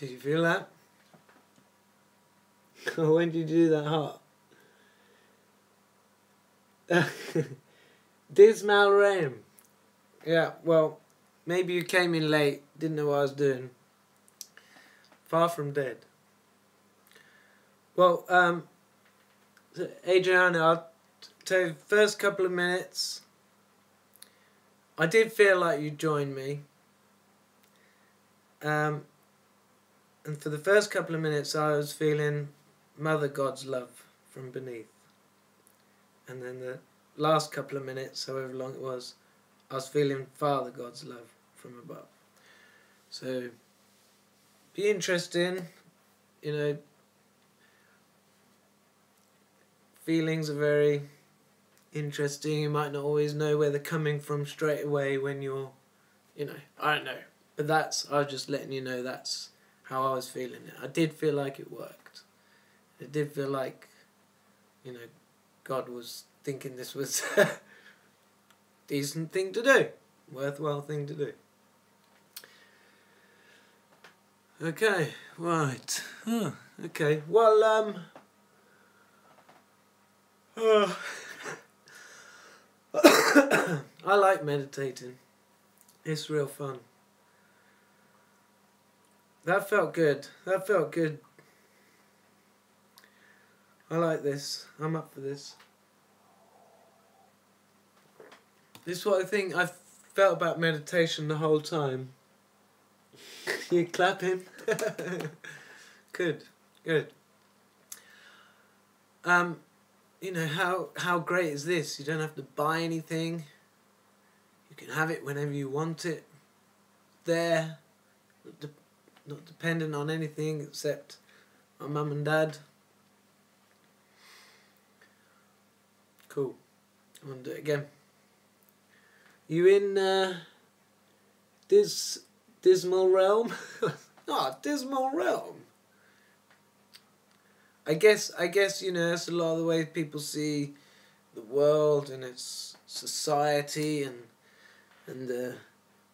Did you feel that? When did you do that heart? Dismal Rain. Yeah, well, maybe you came in late, didn't know what I was doing. Far from dead. Well, so Adriana, I'll tell you, first couple of minutes, I did feel like you joined me. And for the first couple of minutes, I was feeling Mother God's love from beneath. And then the last couple of minutes, however long it was, I was feeling Father God's love from above. So, be interesting, you know, feelings are very interesting. You might not always know where they're coming from straight away when you're, you know, I don't know. But I was just letting you know that's how I was feeling it. I did feel like it worked. It did feel like, you know, God was thinking this was a decent thing to do. Worthwhile thing to do. Okay, right. Okay, well, I like meditating. It's real fun. That felt good. That felt good. I like this. I'm up for this. This is what I think I've felt about meditation the whole time. You clapping? Good. Good. You know, how great is this? You don't have to buy anything. You can have it whenever you want it. There. Not dependent on anything except my mum and dad. Cool. I want to do it again. You in Dismal Realm? Oh, Dismal Realm. I guess you know that's a lot of the way people see the world and its society and the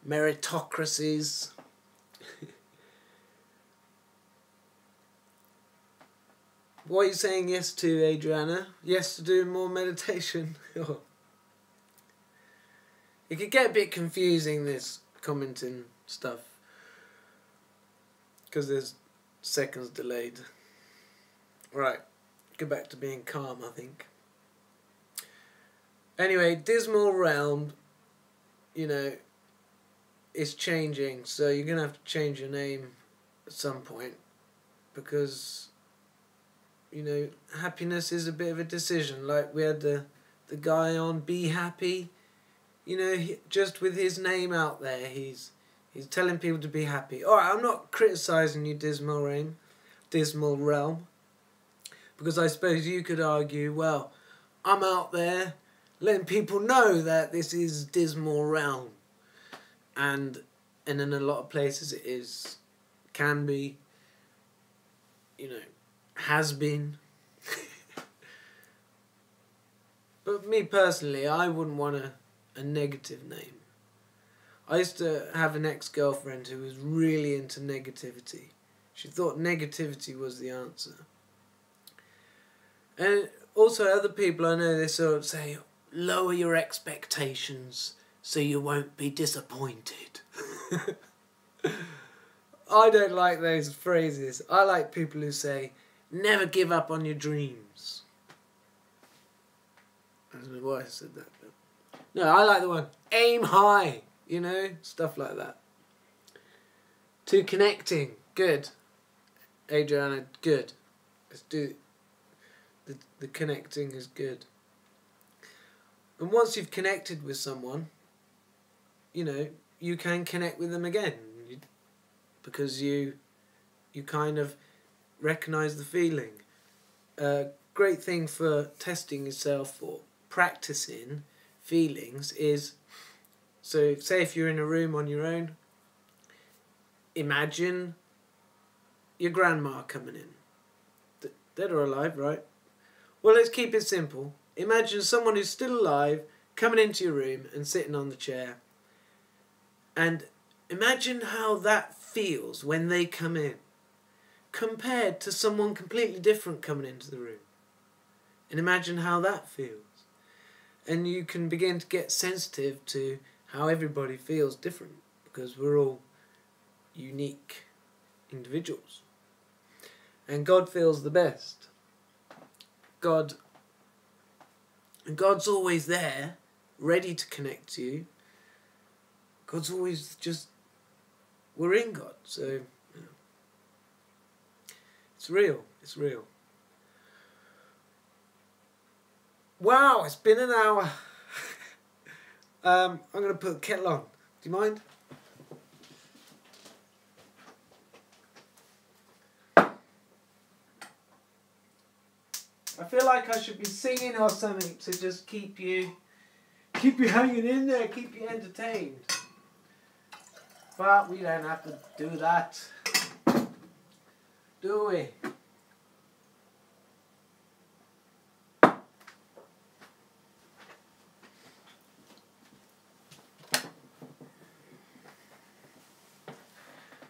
meritocracies. What are you saying yes to, Adriana? Yes to doing more meditation? It could get a bit confusing, this commenting stuff, because there's seconds delayed. Right, go back to being calm, I think. Anyway, Dismal Realm, you know, is changing, so you're going to have to change your name at some point, because, you know, happiness is a bit of a decision. Like we had the guy on Be Happy, you know, just with his name out there, he's telling people to be happy. Alright, I'm not criticising you, Dismal Realm, because I suppose you could argue, well, I'm out there letting people know that this is Dismal Realm, and in a lot of places it is, can be, you know, has been. But me personally, I wouldn't want a negative name. I used to have an ex-girlfriend who was really into negativity. She thought negativity was the answer. And also other people I know, they sort of say, lower your expectations so you won't be disappointed. I don't like those phrases. I like people who say, never give up on your dreams. I don't know why I said that. But no, I like the one, aim high, you know, stuff like that. To connecting, good. Adriana, good. Let's do the connecting is good. And once you've connected with someone, you know, you can connect with them again. Because you kind of recognise the feeling. Great thing for testing yourself or practicing feelings is, so say if you're in a room on your own, imagine your grandma coming in. Dead or alive, right? Well, let's keep it simple. Imagine someone who's still alive coming into your room and sitting on the chair. And imagine how that feels when they come in. compared to someone completely different coming into the room. And imagine how that feels. And you can begin to get sensitive to how everybody feels different, because we're all unique individuals. And God feels the best. God's always there, ready to connect to you. God's always just, we're in God, so you know, it's real, it's real. Wow, it's been an hour. I'm going to put the kettle on. Do you mind? I feel like I should be singing or something to just keep you hanging in there, keep you entertained. But we don't have to do that, do we?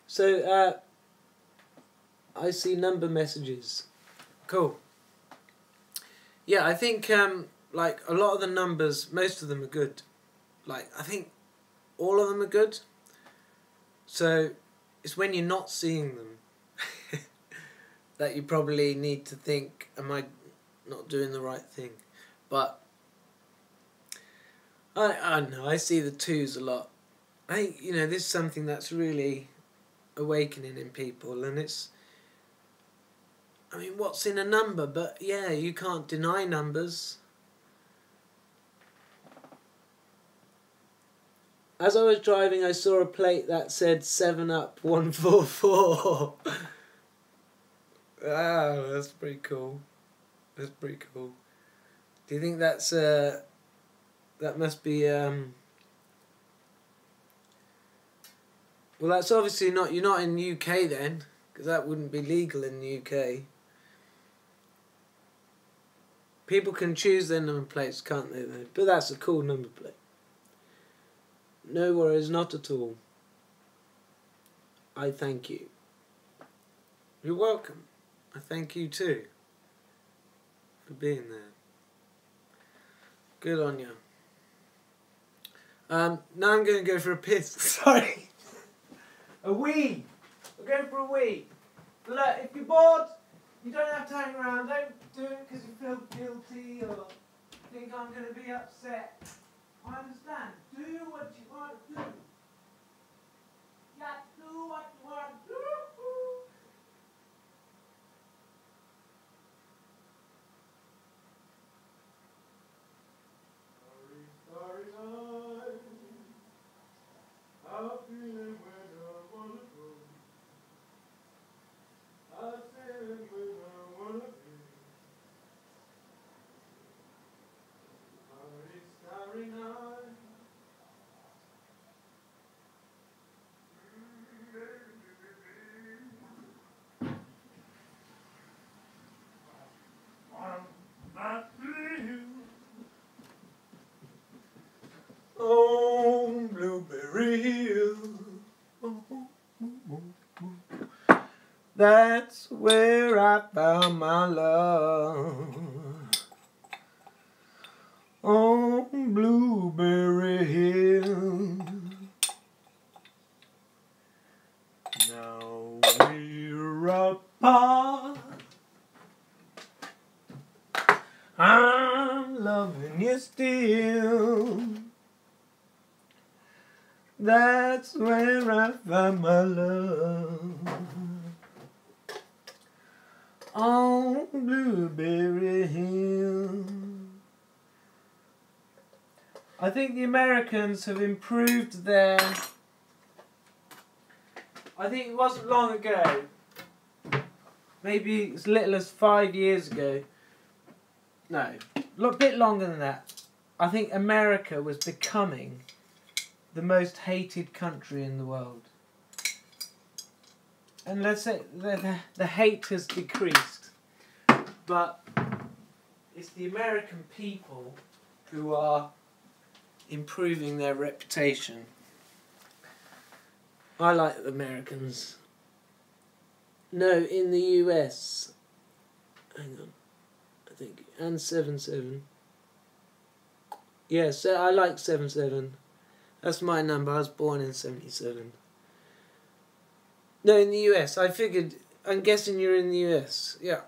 So, I see number messages. Cool. Yeah, I think, like, a lot of the numbers, most of them are good. Like, I think all of them are good. So, it's when you're not seeing them that you probably need to think, am I not doing the right thing? But, I don't know, I see the twos a lot. I think, you know, this is something that's really awakening in people, and it's, I mean, what's in a number? But yeah, you can't deny numbers. As I was driving, I saw a plate that said 7up 144. Wow, that's pretty cool. That's pretty cool. Do you think that's that must be well, that's obviously not, you're not in the UK then, because that wouldn't be legal in the UK. People can choose their number plates, can't they, though? But that's a cool number plate. No worries, not at all. I thank you. You're welcome. I thank you too for being there. Good on you. Now I'm going to go for a piss. Sorry. A wee. We're going for a wee. Look, if you're bored, you don't have to hang around. Don't do it because you feel guilty or think I'm going to be upset. I understand. Do what you want to do. Yeah, do what you want to do. Starry night. I'm feeling where I want to go. I'm feeling where I want to be. Starry night. On Blueberry Hill, that's where I found my love. On Blueberry Hill, now we're apart. I'm loving you still. That's where I found my love. On Blueberry Hill. I think the Americans have improved their... I think it wasn't long ago, maybe as little as 5 years ago. No, a bit longer than that. I think America was becoming the most hated country in the world. And let's say the hate has decreased, but it's the American people who are improving their reputation. I like the Americans. No, in the US. Hang on. I think. And 77. Yeah, so I like 77. That's my number. I was born in 77. No, in the US. I figured... I'm guessing you're in the US. Yeah.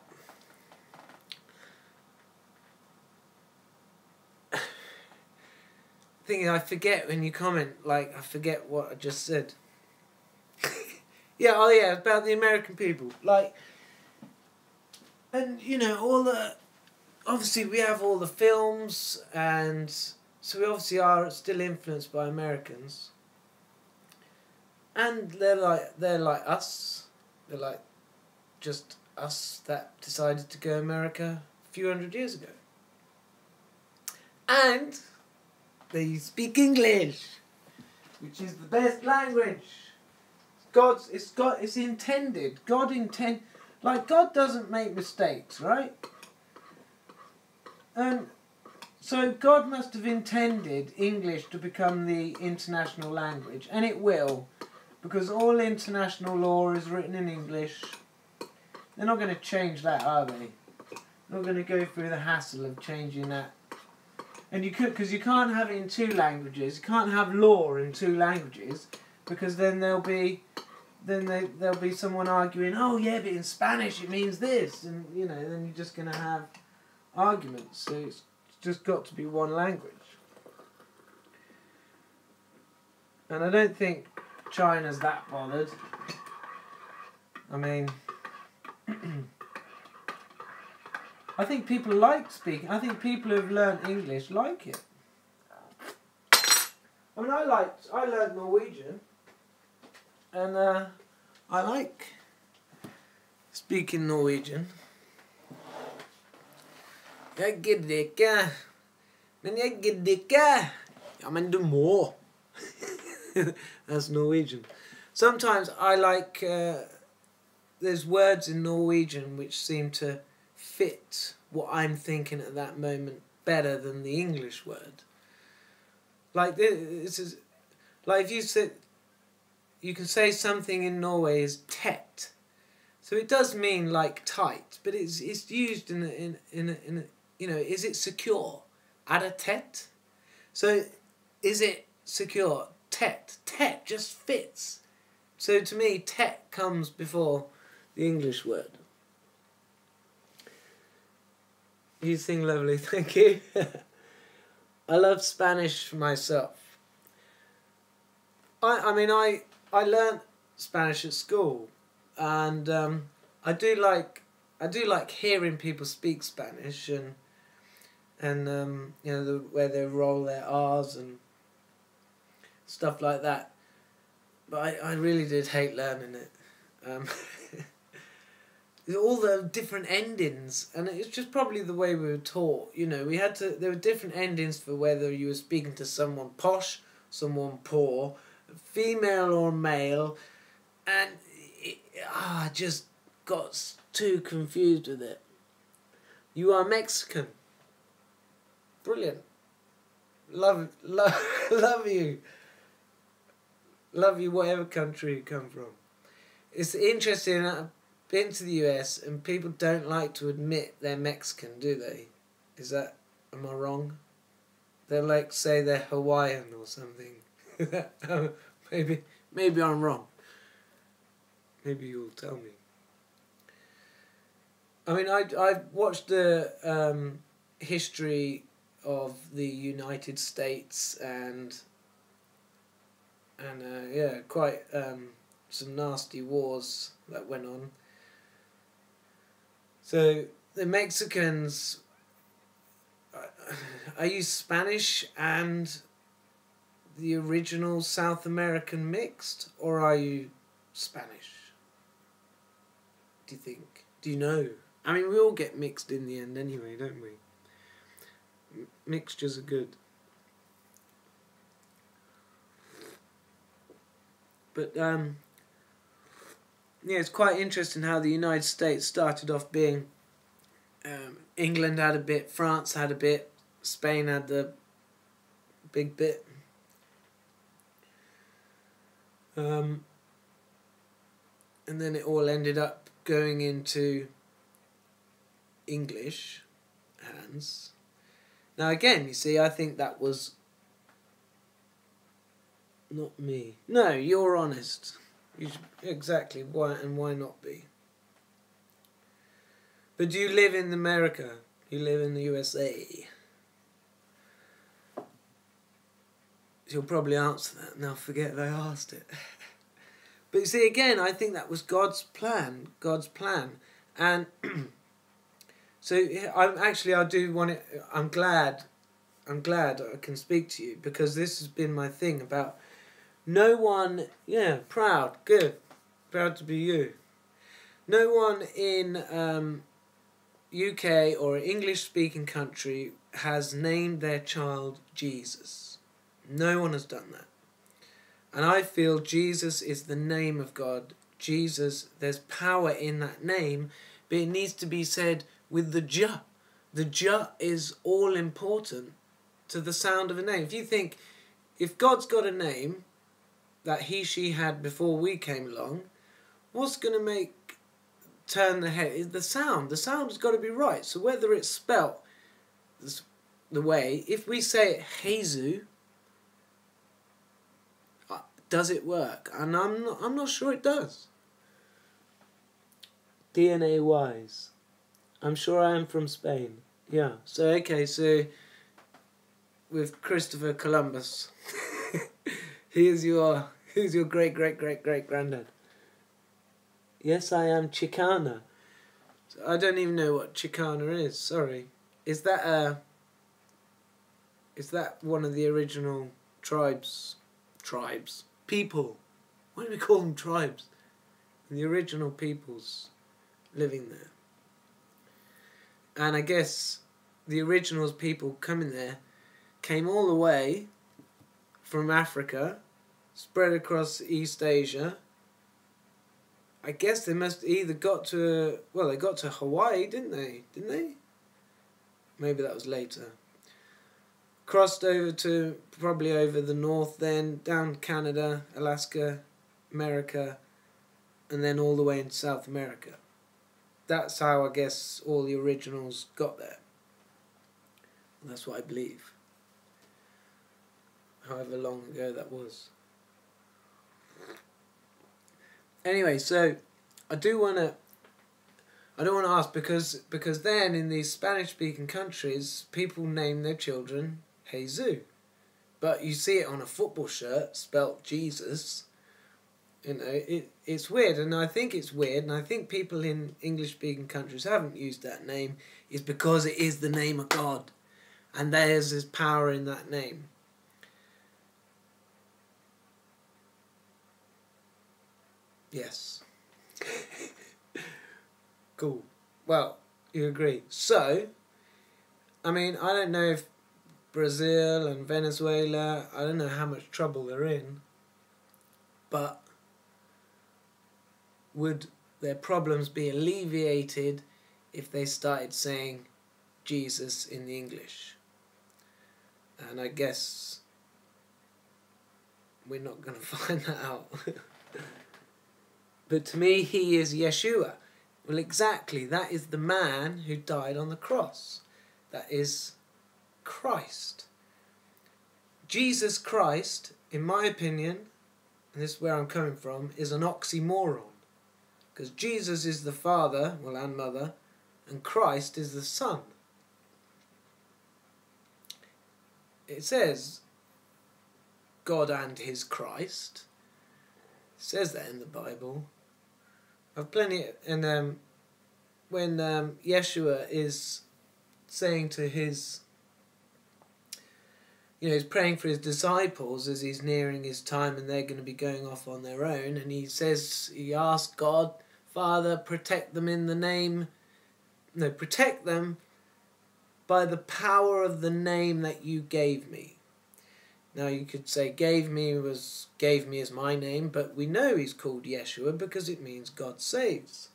Thing is, I forget when you comment, like, I forget what I just said. Yeah, oh yeah, about the American people. Like, and, you know, all the... Obviously, we have all the films, and so we obviously are still influenced by Americans. And they're like us. They're like just us that decided to go America a few hundred years ago. And they speak English, which is the best language. It's intended. Like, God doesn't make mistakes, right? So God must have intended English to become the international language, and it will, because all international law is written in English. They're not going to change that, are they? They're not going to go through the hassle of changing that. And you could, because you can't have it in two languages. You can't have law in two languages, because then there'll be someone arguing, oh yeah, but in Spanish it means this, and you know, then you're just going to have arguments. So it's just got to be one language. And I don't think China's that bothered. I mean, I think people like speaking. I think people who've learned English like it. I mean, I learned Norwegian, and I like speaking Norwegian. Jeg gidder ikke, men jeg gidder ikke. Ja, men du må. That's Norwegian. Sometimes I like, there's words in Norwegian which seem to fit what I'm thinking at that moment better than the English word. Like this is, like if you said, you can say something in Norway is tett. So it does mean like tight, but it's used in a you know, is it secure? Er det tett? So, is it secure? Tett. Tett just fits. So to me, tett comes before the English word. You sing lovely, thank you. I love Spanish myself. I mean, I learnt Spanish at school, and I do like hearing people speak Spanish, and you know, where they roll their R's and stuff like that. But I really did hate learning it. All the different endings, and it's just probably the way we were taught. You know, there were different endings for whether you were speaking to someone posh, someone poor, female or male, and I just got too confused with it. You are Mexican. Brilliant. Love you. Love you whatever country you come from. It's interesting, I've been to the US and people don't like to admit they're Mexican, do they? Am I wrong? They like say they're Hawaiian or something. Maybe I'm wrong. Maybe you'll tell me. I mean, I've watched the history of the United States and yeah, quite some nasty wars that went on. So the Mexicans, are you Spanish and the original South American mixed, or are you Spanish? Do you think? Do you know? I mean, we all get mixed in the end anyway, don't we? Mixtures are good. But yeah, it's quite interesting how the United States started off being England had a bit, France had a bit, Spain had the big bit. And then it all ended up going into English hands. Now again, you see, I think that was not me. No, you're honest. Exactly. Why and why not be? But do you live in America? You live in the USA? You'll probably answer that and they'll forget they asked it. But you see, again, I think that was God's plan. God's plan. And so I'm glad I can speak to you, because this has been my thing about no one, proud to be you. No one in UK or an English-speaking country has named their child Jesus. No one has done that. And I feel Jesus is the name of God. Jesus, there's power in that name, but it needs to be said with the J. The J is all important to the sound of a name. If you think, if God's got a name that he, she had before we came along, what's going to turn the head is the sound. The sound has got to be right. So whether it's spelt the way, if we say it Jesus, does it work? And I'm not sure it does. DNA wise, I'm sure I am from Spain. Yeah. So okay. So with Christopher Columbus, who's your great granddad? Yes, I am Chicana. I don't even know what Chicana is. Sorry. Is that one of the original tribes? People. Why do we call them tribes? The original peoples living there. And I guess the original people coming there came all the way from Africa, spread across East Asia. I guess they must either got to Hawaii, didn't they? Maybe that was later. Crossed over to probably over the north, then down Canada, Alaska, America, and then all the way into South America. That's how I guess all the originals got there. That's what I believe. However long ago that was. Anyway, so I don't want to ask, because then in these Spanish-speaking countries, people name their children Jesus. But you see it on a football shirt, spelt Jesus. It's weird, and I think it's weird, and I think people in English-speaking countries haven't used that name, is because it is the name of God, and there's his power in that name. Yes. Cool. Well, you agree. So, I mean, I don't know if Brazil and Venezuela, I don't know how much trouble they're in, but would their problems be alleviated if they started saying Jesus in the English? And I guess we're not going to find that out. But to me, he is Yeshua. Well, exactly, that is the man who died on the cross. That is Christ. Jesus Christ, in my opinion, and this is where I'm coming from, is an oxymoron. Because Jesus is the Father, and Mother, and Christ is the Son. It says God and his Christ. It says that in the Bible. I've plenty, and when Yeshua is saying to his, he's praying for his disciples as he's nearing his time and they're going to be going off on their own, and he asks God, Father, protect them protect them by the power of the name that you gave me. Now you could say gave me as my name, but we know he's called Yeshua because it means God saves.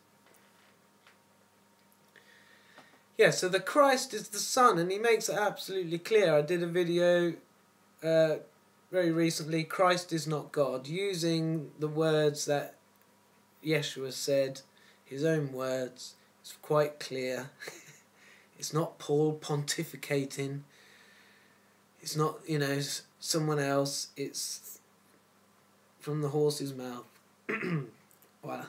Yeah, so the Christ is the Son, and he makes it absolutely clear. I did a video very recently, Christ is not God, using the words that Yeshua said his own words. It's quite clear. It's not Paul pontificating. It's not, someone else. It's from the horse's mouth. Well,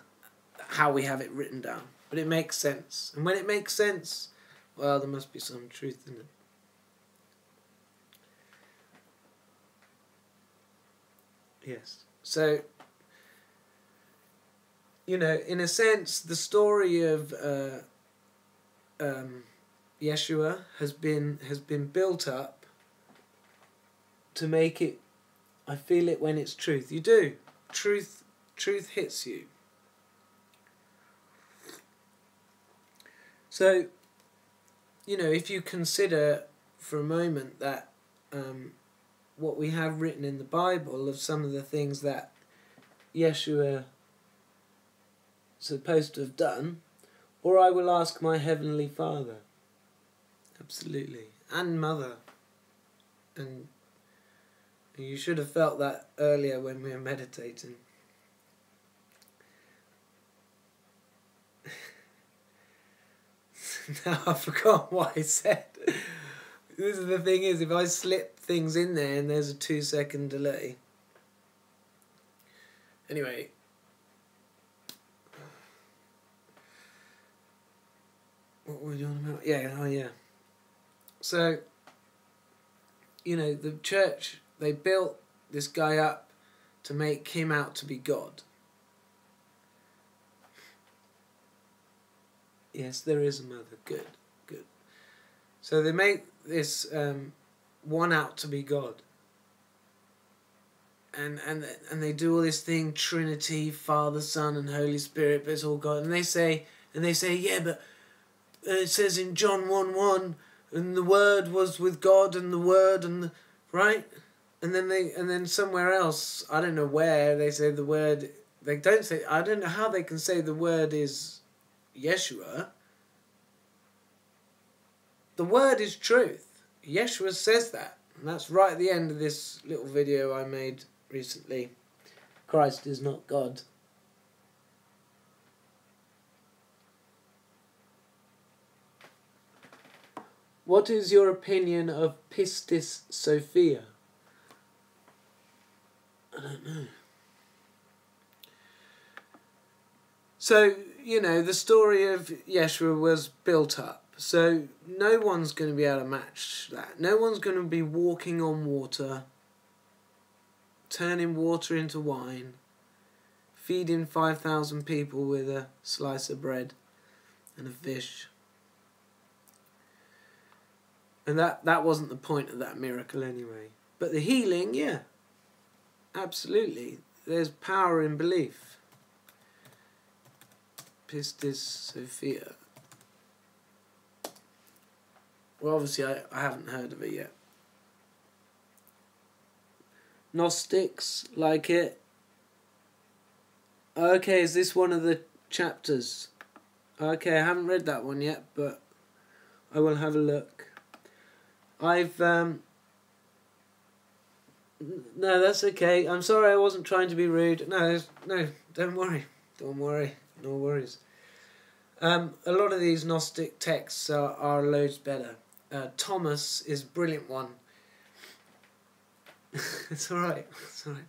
how we have it written down. But it makes sense. And when it makes sense, well, there must be some truth in it. Yes. So, in a sense, the story of Yeshua has been built up to make it. I feel it when it's truth. You do. Truth hits you. So, if you consider for a moment that what we have written in the Bible of some of the things that Yeshua supposed to have done, or I will ask my Heavenly Father. Absolutely. And Mother. And you should have felt that earlier when we were meditating. Now I've forgotten what I said. This is the thing is, if I slip things in there and there's a 2-second delay. Anyway. What were we on about? Yeah. So, the church, they built this guy up to make him out to be God. Yes, there is a mother. Good. So they make this one out to be God. And they do all this thing, Trinity, Father, Son, and Holy Spirit, but it's all God. And they say, yeah, but it says in John 1:1, and the Word was with God, and the Word, right? And then somewhere else, I don't know where, they say the word. They don't say. I don't know how they can say the word is Yeshua. The word is truth. Yeshua says that. And that's right at the end of this little video I made recently. Christ is not God. What is your opinion of Pistis Sophia? I don't know. So, the story of Yeshua was built up. So, no one's going to be able to match that. No one's going to be walking on water, turning water into wine, feeding 5,000 people with a slice of bread and a fish. And that wasn't the point of that miracle anyway. But the healing, yeah. Absolutely. There's power in belief. Pistis Sophia. Well, obviously I haven't heard of it yet. Gnostics like it. Okay, is this one of the chapters? Okay, I haven't read that one yet, but I will have a look. No, that's okay. I'm sorry, I wasn't trying to be rude. No, don't worry. No worries. A lot of these Gnostic texts are loads better. Thomas is a brilliant one. It's alright, don't worry.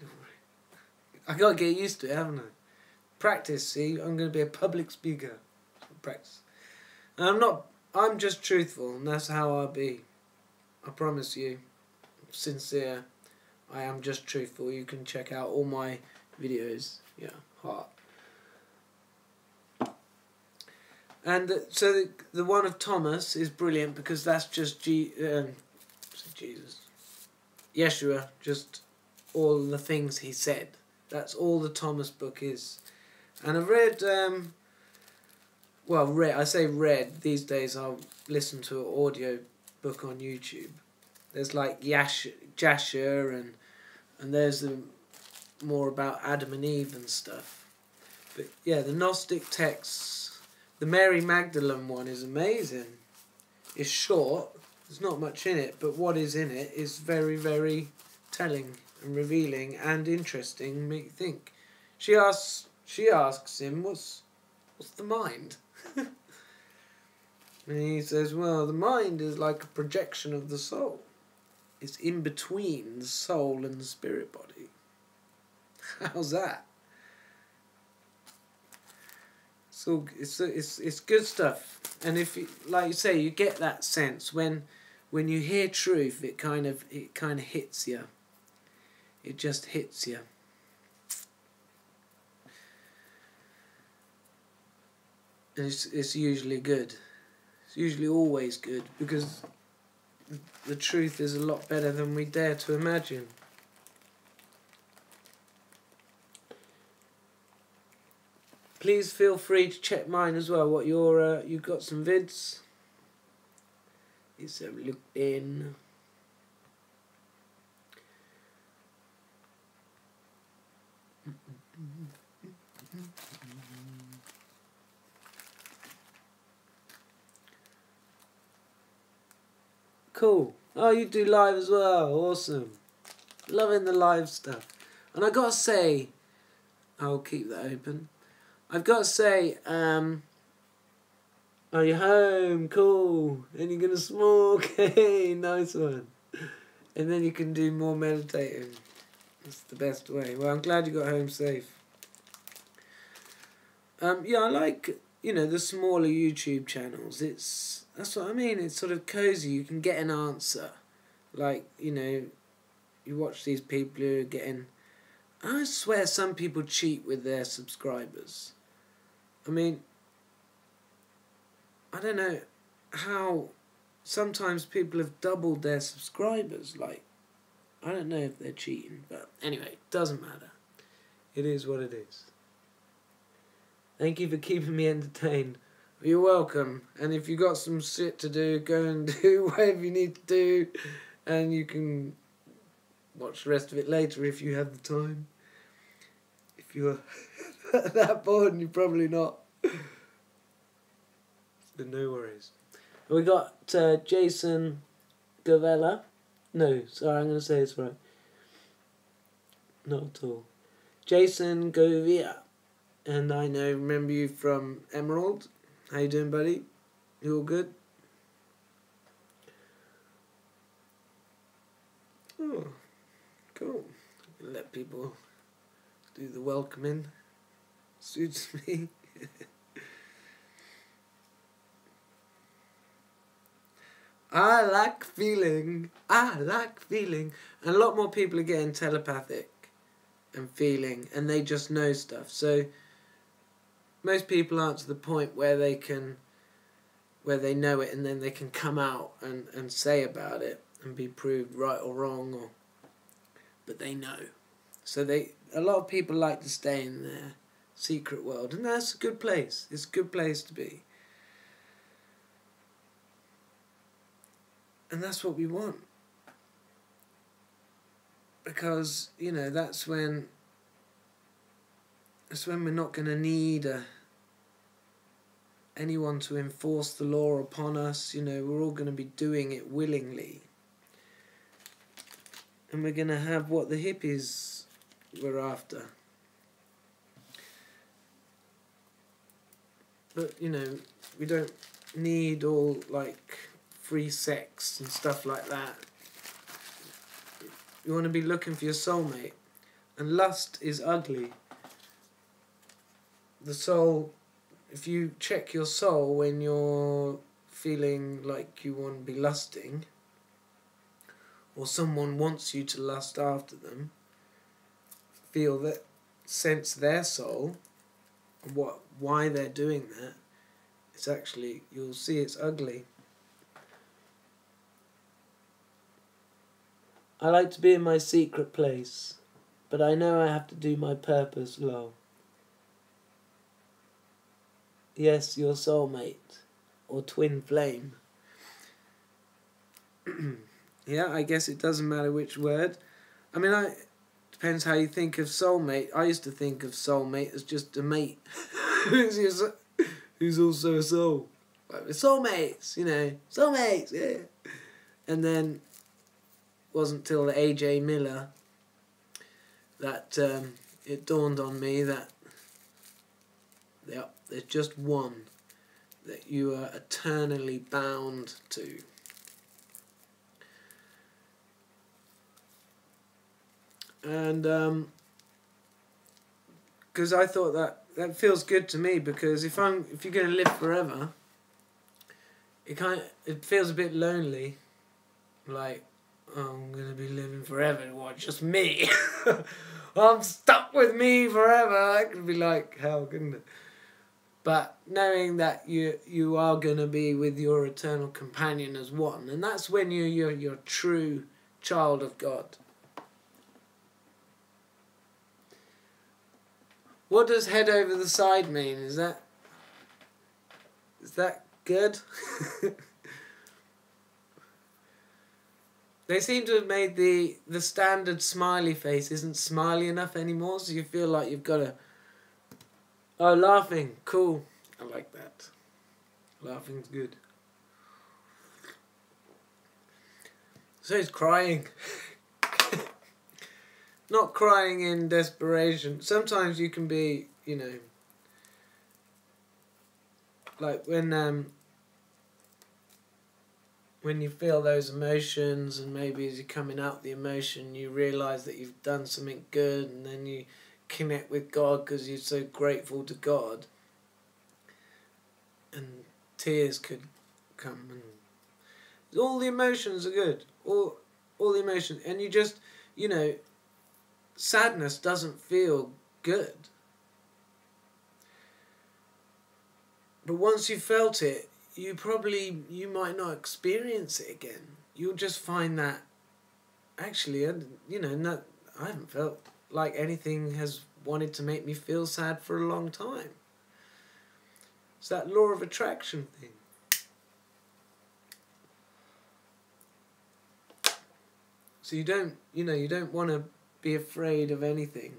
I gotta get used to it, haven't I? Practice, see? I'm gonna be a public speaker. Practice. And I'm just truthful, and that's how I'll be. I promise you. Sincere. I am just truthful. You can check out all my videos. Yeah, heart. And so the one of Thomas is brilliant because that's just Jesus. Yeshua, just all the things he said. That's all the Thomas book is. And I've read, I say read, these days I'll listen to an audio book on YouTube. There's like Jasher and there's more about Adam and Eve and stuff. But yeah, the Gnostic texts, the Mary Magdalene one is amazing. It's short, there's not much in it, but what is in it is very, very telling and revealing and interesting. Make you think. She asks him, What's the mind? And he says, well, the mind is like a projection of the soul. It's in between the soul and the spirit body. How's that? So it's good stuff. And if you, like you say, you get that sense when you hear truth, it kind of hits you. It just hits you. And it's usually good. It's usually always good, because the truth is a lot better than we dare to imagine. Please feel free to check mine as well. What your you've got some vids. Let's have a look in. Cool. Oh, you do live as well. Awesome. Loving the live stuff. And I gotta say, I'll keep that open. I've got to say, are you home? Cool. And you're gonna smoke? Hey, nice one. And then you can do more meditating. That's the best way. Well, I'm glad you got home safe. Yeah, I like, the smaller YouTube channels. That's what I mean. It's sort of cozy. You can get an answer. Like, you watch these people who are getting... I swear some people cheat with their subscribers. I mean, I don't know how sometimes people have doubled their subscribers. Like, I don't know if they're cheating, but anyway, it doesn't matter. It is what it is. Thank you for keeping me entertained. You're welcome. And if you got some shit to do, go and do whatever you need to do. And you can watch the rest of it later if you have the time. If you're that bored, and you're probably not. So no worries. We got Jason Govella. No, sorry, I'm going to say this right. Not at all. Jason Govia. And I remember you from Emerald. How you doing, buddy? You all good? Oh, cool. Let people do the welcoming. Suits me. I like feeling. And a lot more people are getting telepathic and feeling, and they just know stuff. So most people aren't to the point where they know it, and then they can come out and say about it and be proved right or wrong, but they know. So a lot of people like to stay in their secret world, and that's a good place. It's a good place to be. And that's what we want. Because, that's when we're not going to need anyone to enforce the law upon us. We're all going to be doing it willingly. And we're going to have what the hippies were after. But, we don't need all, free sex and stuff like that. You want to be looking for your soulmate. And lust is ugly. The soul, if you check your soul when you're feeling like you want to be lusting, or someone wants you to lust after them, sense their soul, why they're doing that, it's actually, you'll see it's ugly. I like to be in my secret place, but I know I have to do my purpose, lol. Yes, your soulmate, or twin flame. Yeah, I guess it doesn't matter which word. I mean, depends how you think of soulmate. I used to think of soulmate as just a mate who's also a soul. Like, we're soulmates, soulmates, yeah. And then wasn't till the A.J. Miller that it dawned on me that There's just one that you are eternally bound to. And because I thought that feels good to me, because if you're going to live forever, it feels a bit lonely, like, oh, I'm going to be living forever. What, just me? I'm stuck with me forever. That could be like hell, couldn't it? But knowing that you are going to be with your eternal companion as one, and that's when you're a true child of God. What does head over the side mean? Is that good? They seem to have made the standard smiley face isn't smiley enough anymore, so you feel like you've got to... Oh, laughing. Cool. I like that. Laughing's good. So is crying. Not crying in desperation. Sometimes you can be, like when you feel those emotions, and maybe as you're coming out the emotion you realise that you've done something good, and then you connect with God because you're so grateful to God, and tears could come, and all the emotions are good, all the emotions, and you just, sadness doesn't feel good, but once you've felt it, you might not experience it again. You'll just find that actually, I haven't felt like anything has wanted to make me feel sad for a long time. It's that law of attraction thing. So you don't want to be afraid of anything.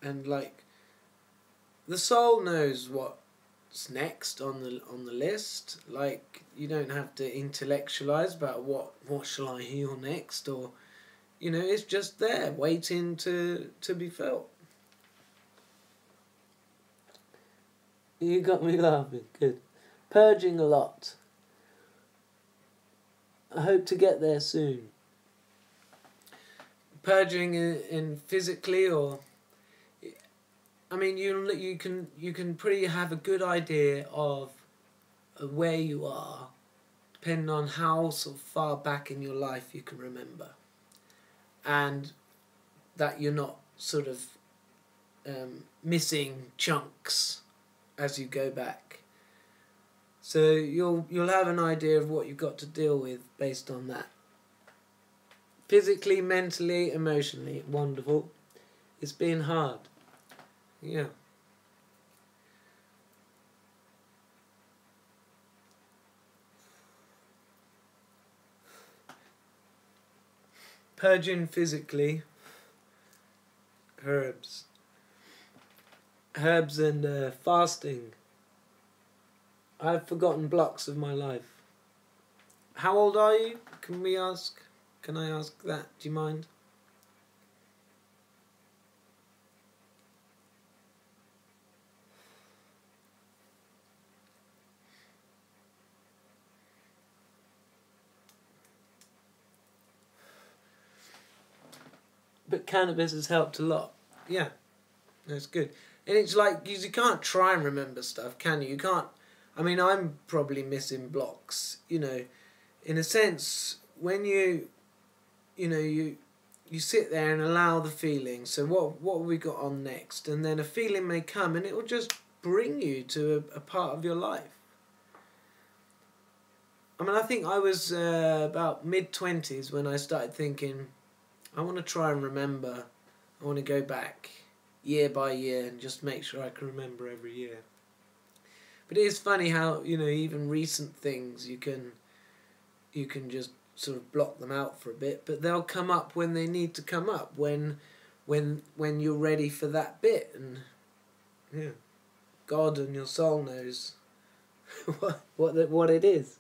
And like, the soul knows what's next on the list. Like, you don't have to intellectualize about what shall I heal next, or it's just there waiting to be felt. You got me laughing. Good. Purging a lot. I hope to get there soon. Purging in physically, or you can pretty have a good idea of where you are, depending on how sort of far back in your life you can remember, and that you're not sort of missing chunks as you go back. So you'll have an idea of what you've got to deal with based on that. Physically, mentally, emotionally, wonderful. It's been hard. Yeah. Purging physically. Herbs and fasting. I've forgotten blocks of my life. How old are you? Can I ask that? Do you mind? But cannabis has helped a lot. Yeah, that's good. And it's like, you can't try and remember stuff, can you? You can't. I'm probably missing blocks. In a sense, when you sit there and allow the feeling. So what have we got on next? And then a feeling may come, and it will just bring you to a part of your life. I think I was about mid-20s when I started thinking, I want to try and remember. I want to go back year by year and just make sure I can remember every year. But it is funny how, even recent things, you can just sort of block them out for a bit, but they'll come up when they need to come up, when you're ready for that bit. And yeah, God and your soul knows what it is.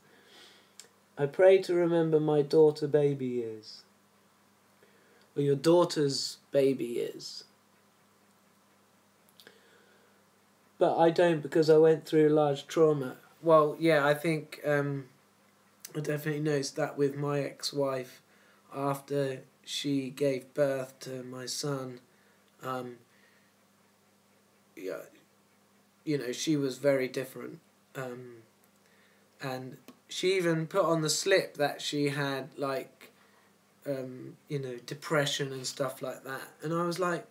I pray to remember my daughter baby years, or your daughter's baby years. but I don't because I went through large trauma. Well, yeah, I think I definitely noticed that with my ex-wife after she gave birth to my son. Yeah, you know, she was very different. And she even put on the slip that she had, like, you know, depression and stuff like that. And I was like,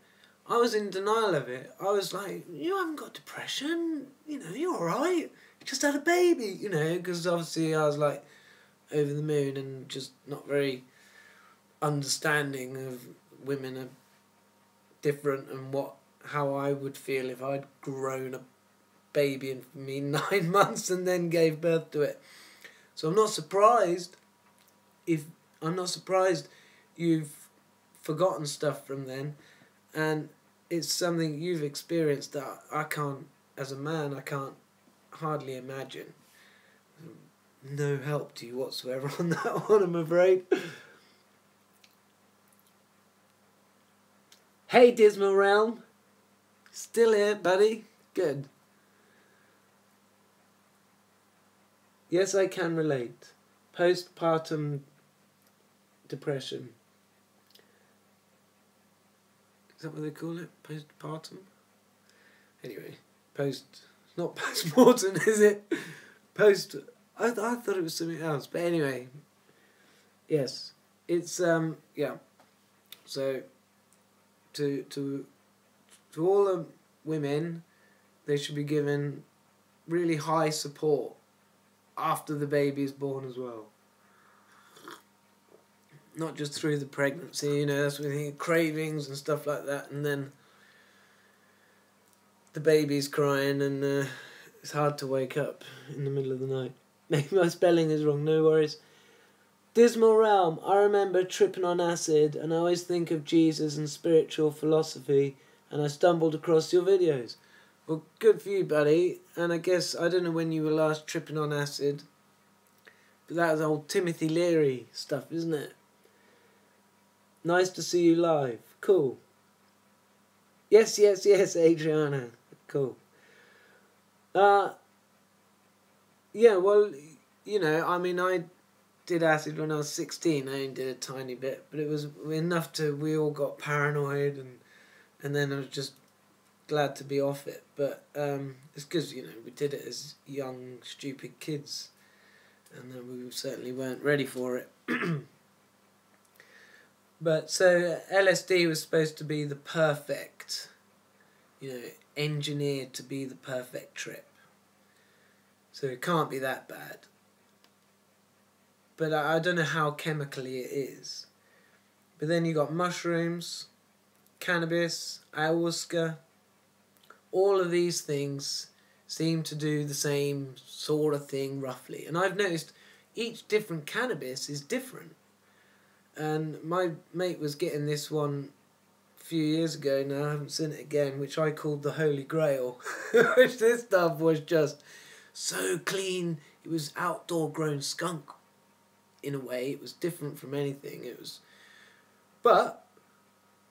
I was in denial of it. I was like, you haven't got depression, you know, you're alright. You just had a baby, you know, because obviously I was like over the moon and just not very understanding of women are different and how I would feel if I'd grown a baby in me 9 months and then gave birth to it. So I'm not surprised you've forgotten stuff from then, and it's something you've experienced that I can't, as a man, I can't hardly imagine. No help to you whatsoever on that one, I'm afraid. Hey, Dismal Realm. Still here, buddy? Good. Yes, I can relate. Postpartum depression. Is that what they call it? Postpartum? Anyway, not post-mortem, is it? I thought it was something else. But anyway, yes. It's, yeah. So, to all the women, they should be given really high support after the baby is born as well. Not just through the pregnancy, you know, that's when you get cravings and stuff like that, and then the baby's crying and it's hard to wake up in the middle of the night. Maybe my spelling is wrong, no worries. Dismal Realm, I remember tripping on acid and I always think of Jesus and spiritual philosophy, and I stumbled across your videos. Well, good for you, buddy. And I guess, I don't know when you were last tripping on acid, but that was old Timothy Leary stuff, isn't it? Nice to see you live. Cool. Yes, Adriana. Cool. Yeah, well, you know, I mean, I did acid when I was 16. I only did a tiny bit, but it was enough we all got paranoid, and then I was just glad to be off it. But it's because, you know, we did it as young, stupid kids, and then we certainly weren't ready for it. But so LSD was supposed to be the perfect, you know, engineered to be the perfect trip. So it can't be that bad. But I don't know how chemically it is. But then you got mushrooms, cannabis, ayahuasca. All of these things seem to do the same sort of thing roughly. And I've noticed each different cannabis is different. And my mate was getting this one a few years ago now, I haven't seen it again, which I called the Holy Grail. Which this stuff was just so clean. It was outdoor grown skunk in a way. It was different from anything. But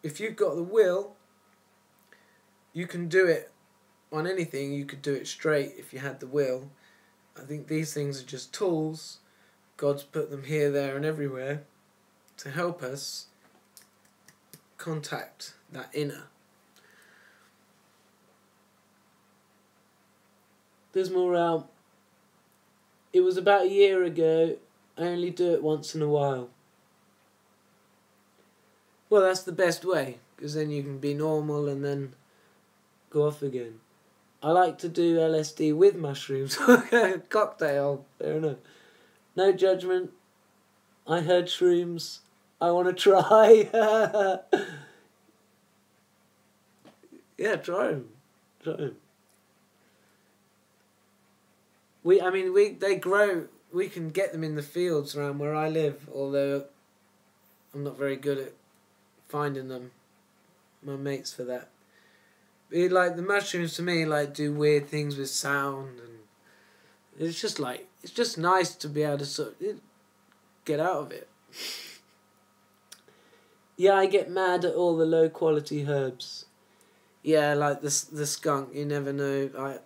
if you've got the will, you can do it on anything. You could do it straight if you had the will. I think these things are just tools. God's put them here, there and everywhere to help us contact that inner. Dismal Realm. It was about a year ago. I only do it once in a while. Well, that's the best way, because then you can be normal and then go off again. I like to do LSD with mushrooms. Cocktail, fair enough. No judgment. I heard shrooms. I want to try. Yeah, try them. They grow. We can get them in the fields around where I live, although I'm not very good at finding them. My mate's for that. Like the mushrooms to me, like do weird things with sound, and it's just nice to be able to sort of get out of it. Yeah, I get mad at all the low quality herbs. Yeah, like the skunk, you never know. I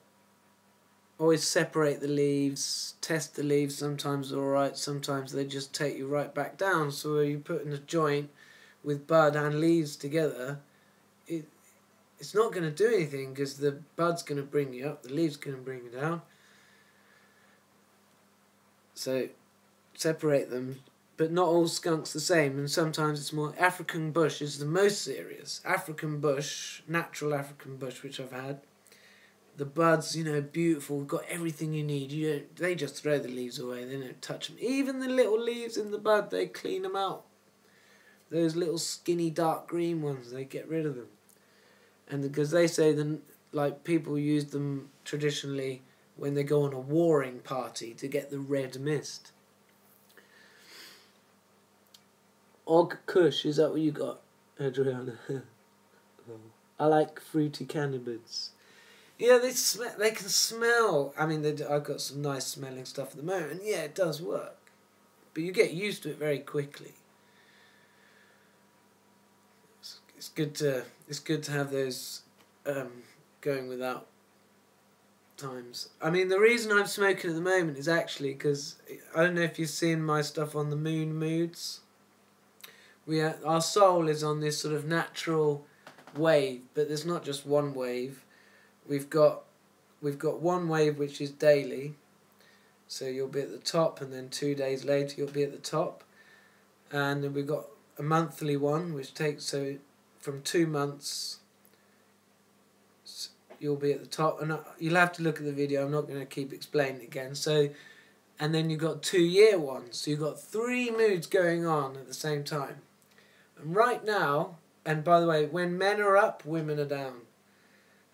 always separate the leaves, test the leaves. Sometimes they're alright, sometimes they just take you right back down. So when you put in a joint with bud and leaves together, it's not going to do anything because the bud's going to bring you up, the leaves going to bring you down. So separate them, but not all skunks the same, and sometimes it's more. African bush is the most serious. African bush, natural African bush, which I've had. The buds, you know, beautiful, got everything you need. They just throw the leaves away. They don't touch them. Even the little leaves in the bud, they clean them out. Those little skinny dark green ones, they get rid of them. And because they say like people use them traditionally when they go on a warring party to get the red mist. Og Kush, is that what you got, Adriana? I like fruity cannabis. Yeah, they can smell. I mean, I've got some nice smelling stuff at the moment. Yeah, it does work, but you get used to it very quickly. It's good to have those going without times. I mean, the reason I'm smoking at the moment is actually because I don't know if you've seen my stuff on the Moon Moods. Our soul is on this sort of natural wave, but there's not just one wave. We've got one wave which is daily, so you'll be at the top, and then 2 days later you'll be at the top, and then we've got a monthly one which takes, so from 2 months you'll be at the top, and you'll have to look at the video. I'm not going to keep explaining it again. So, and then you've got 2-year ones, so you've got 3 moods going on at the same time. And right now, and by the way, when men are up, women are down.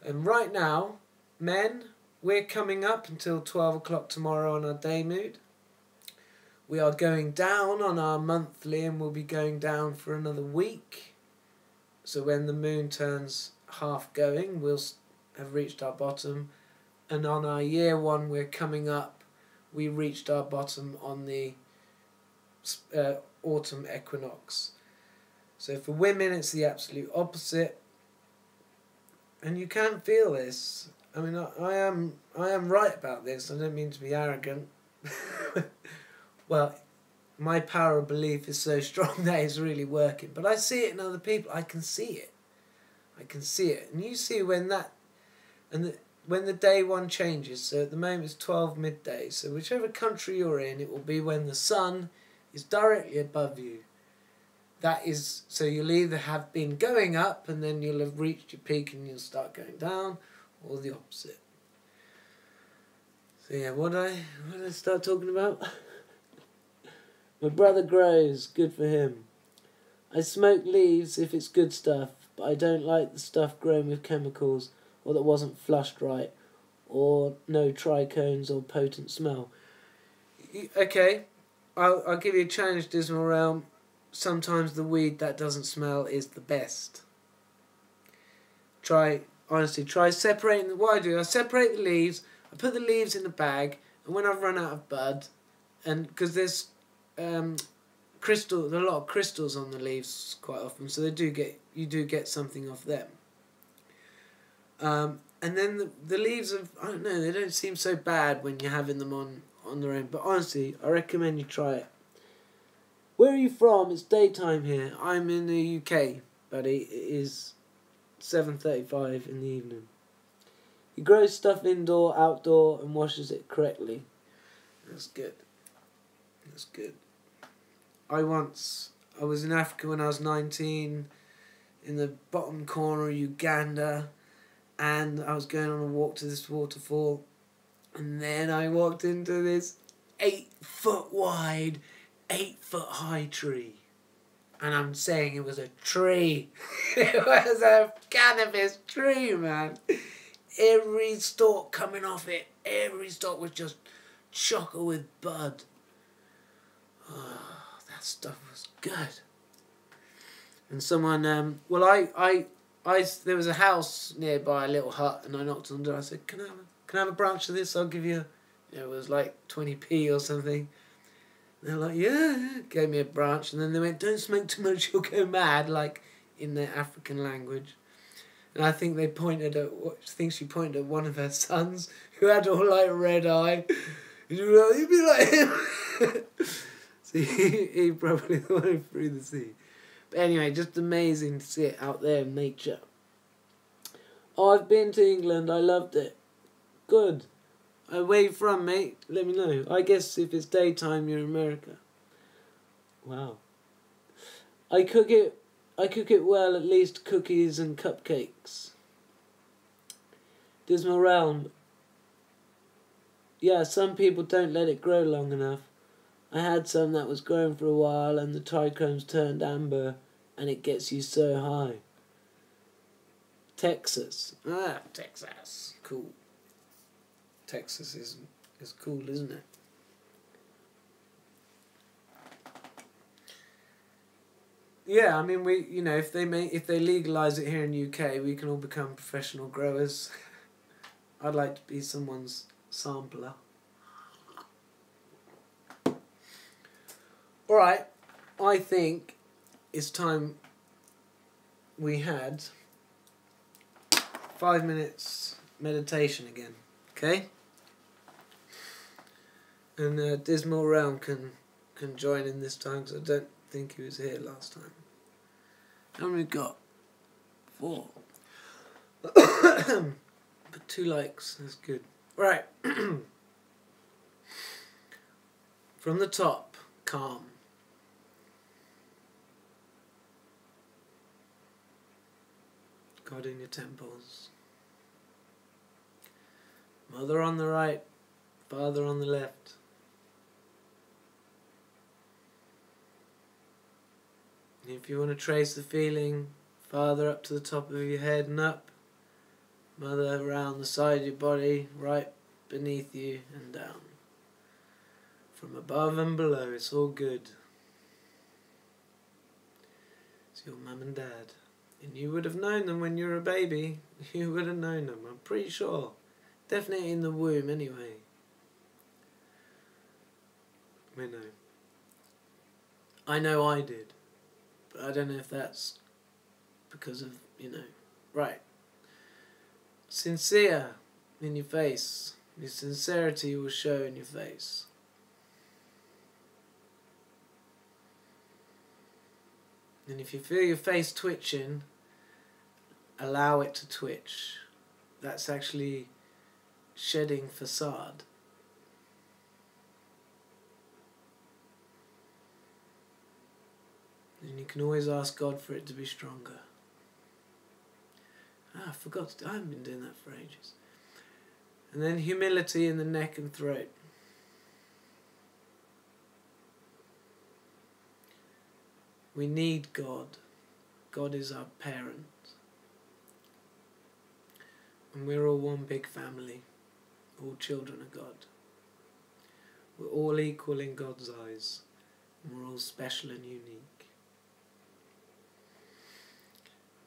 And right now, men, we're coming up until 12 o'clock tomorrow on our day mood. We are going down on our monthly, and we'll be going down for another week. So when the moon turns half going, we'll have reached our bottom. And on our year one, we're coming up. We reached our bottom on the autumn equinox. So for women, it's the absolute opposite. And you can feel this. I mean, I am right about this. I don't mean to be arrogant. Well, my power of belief is so strong that it's really working. But I see it in other people. I can see it. I can see it. And you see when when the day one changes. So at the moment it's 12 midday. So whichever country you're in, it will be when the sun is directly above you. That is, so you'll either have been going up and then you'll have reached your peak and you'll start going down, or the opposite. So yeah, what did I start talking about? My brother grows, good for him. I smoke leaves if it's good stuff, but I don't like the stuff grown with chemicals or that wasn't flushed right, or no trichomes or potent smell. Okay, I'll give you a challenge, Dismal Realm. Sometimes the weed that doesn't smell is the best. Try separating. What I do, I separate the leaves, I put the leaves in the bag, and when I've run out of bud, and because there's there are a lot of crystals on the leaves quite often, so you do get something off them. And then the leaves I don't know, they don't seem so bad when you're having them on their own, but honestly, I recommend you try it. Where are you from? It's daytime here. I'm in the UK, buddy. It is 7:35 in the evening. He grows stuff indoor, outdoor, and washes it correctly. That's good. That's good. I was in Africa when I was 19, in the bottom corner of Uganda, and I was going on a walk to this waterfall, and then I walked into this 8-foot wide, 8-foot high tree. And I'm saying it was a tree. It was a cannabis tree, man. Every stalk coming off it, every stalk was just chocker with bud. Oh, that stuff was good. And someone, there was a house nearby, a little hut, and I knocked on the door. I said, can I have a branch of this? I'll give you, it was like 20p or something. They're like, yeah, gave me a branch, and then they went, don't smoke too much, you'll go mad, like in their African language. And I think they pointed at, I think she pointed at one of her sons who had all like red eye. And you'd be like him. So he probably went through the sea. But anyway, just amazing to see it out there in nature. Oh, I've been to England. I loved it. Good. Where you from, mate? Let me know. I guess if it's daytime, you're in America. Wow. I cook it well, at least cookies and cupcakes. Dismal Realm. Yeah, some people don't let it grow long enough. I had some that was growing for a while and the trichomes turned amber and it gets you so high. Texas. Ah, Texas. Cool. Texas is cool, isn't it? Yeah, I mean, if they legalise it here in the UK, we can all become professional growers. I'd like to be someone's sampler. Alright, I think it's time we had 5 minutes meditation again, okay? And Dismal Realm can join in this time, because I don't think he was here last time. How many we got? 4. But 2 likes, that's good. Right. From the top, calm. God in your temples. Mother on the right, Father on the left. And if you want to trace the feeling, Father up to the top of your head and up, Mother around the side of your body, right beneath you and down. From above and below, it's all good. It's your mum and dad. And you would have known them when you were a baby. You would have known them, I'm pretty sure. Definitely in the womb anyway. I know I did. But I don't know if that's because of, Right. Sincere in your face. Your sincerity will show in your face. And if you feel your face twitching, allow it to twitch. That's actually shedding facade. And you can always ask God for it to be stronger. I forgot I haven't been doing that for ages. And then humility in the neck and throat. We need God. God is our parent. And we're all one big family. All children of God. We're all equal in God's eyes. And we're all special and unique.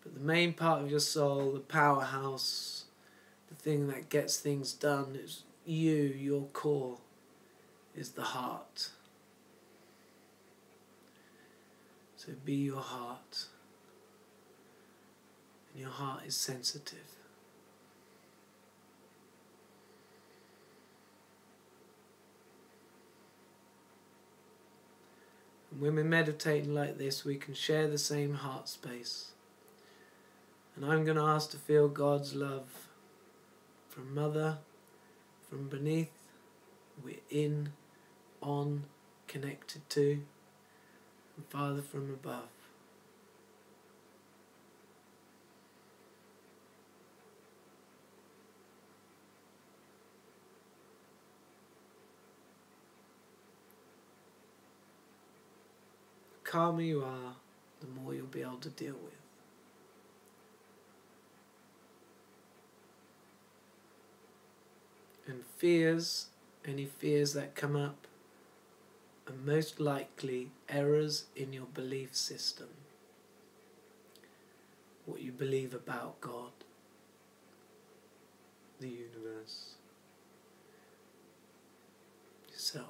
But the main part of your soul, the powerhouse, the thing that gets things done, is you, your core, is the heart. So be your heart. And your heart is sensitive. And when we're meditating like this, we can share the same heart space. And I'm going to ask to feel God's love from Mother, from beneath, we're in, on, connected to, and Father from above. The calmer you are, the more you'll be able to deal with. And fears, any fears that come up, are most likely errors in your belief system. What you believe about God, the universe, yourself.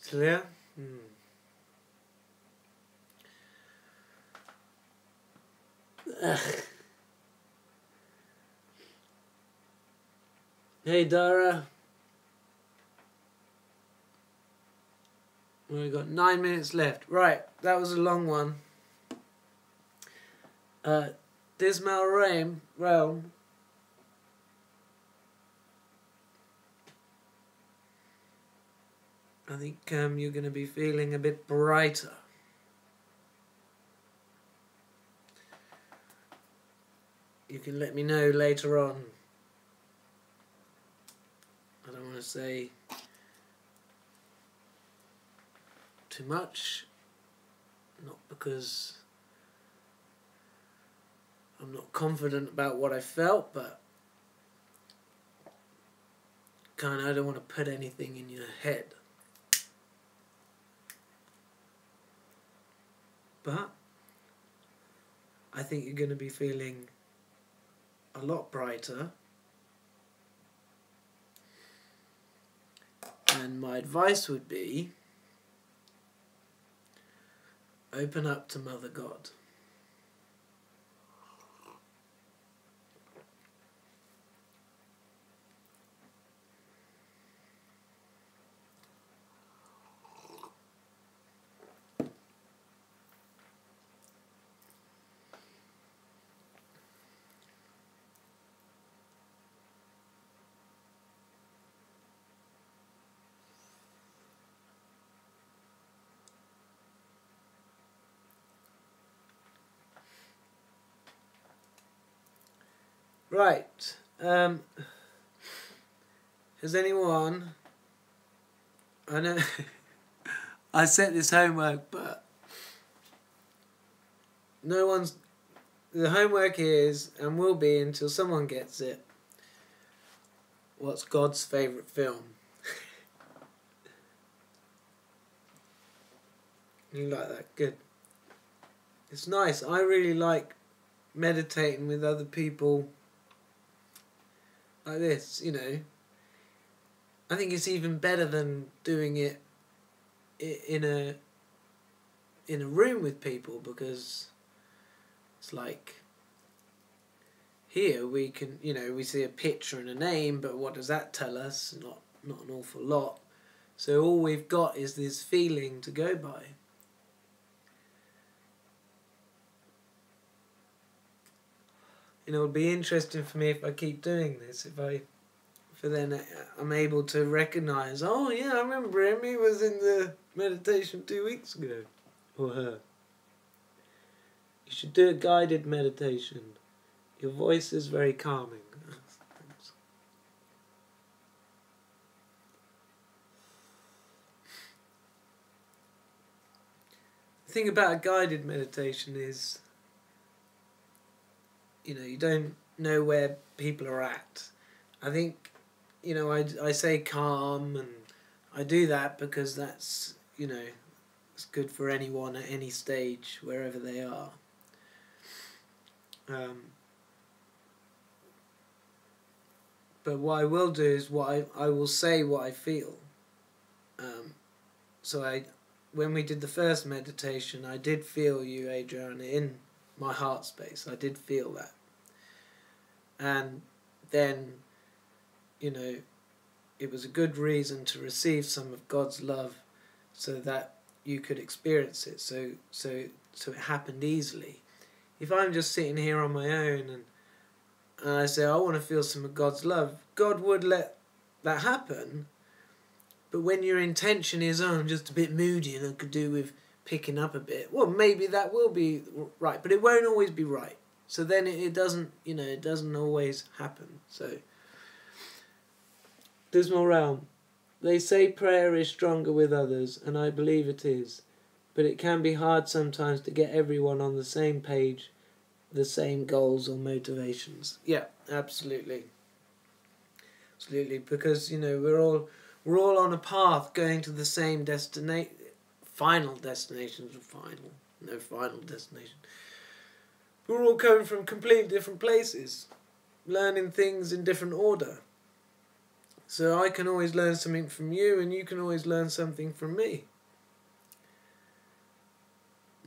Still here? Hey Dara. We've got 9 minutes left. Right, that was a long one. Dismal Realm. I think you're going to be feeling a bit brighter. You can let me know later on. I don't want to say too much, not because I'm not confident about what I felt, but kind of I don't want to put anything in your head. But I think you're going to be feeling a lot brighter. And my advice would be, open up to Mother God. Right. Has anyone... I know I set this homework, but no one's... The homework is, and will be until someone gets it, what's God's favourite film? You like that? Good. It's nice. I really like meditating with other people like this, you know. I think it's even better than doing it in a room with people, because it's like here we can, you know, we see a picture and a name, but what does that tell us? Not an awful lot. So all we've got is this feeling to go by. You know, it'll be interesting for me if I keep doing this, if then I'm able to recognise, oh yeah, I remember him, he was in the meditation 2 weeks ago. Or her. You should do a guided meditation. Your voice is very calming. Thanks. The thing about a guided meditation is, you know, you don't know where people are at. I think, you know, I say calm, and I do that because that's, you know, it's good for anyone at any stage, wherever they are. But what I will do is I will say what I feel. So when we did the first meditation, I did feel you, Adriana, in my heart space. I did feel that. And then, you know, it was a good reason to receive some of God's love so that you could experience it. So it happened easily. If I'm just sitting here on my own and I say, I want to feel some of God's love, God would let that happen. But when your intention is, oh, I'm just a bit moody and I could do with picking up a bit, well, maybe that will be right, but it won't always be right. So then it doesn't, you know, it doesn't always happen. So, Dismal Realm. They say prayer is stronger with others, and I believe it is. But it can be hard sometimes to get everyone on the same page, the same goals or motivations. Yeah, absolutely. Absolutely, because, you know, we're all on a path going to the same final destination. No final destination. We're all coming from completely different places, learning things in different order. So I can always learn something from you, and you can always learn something from me.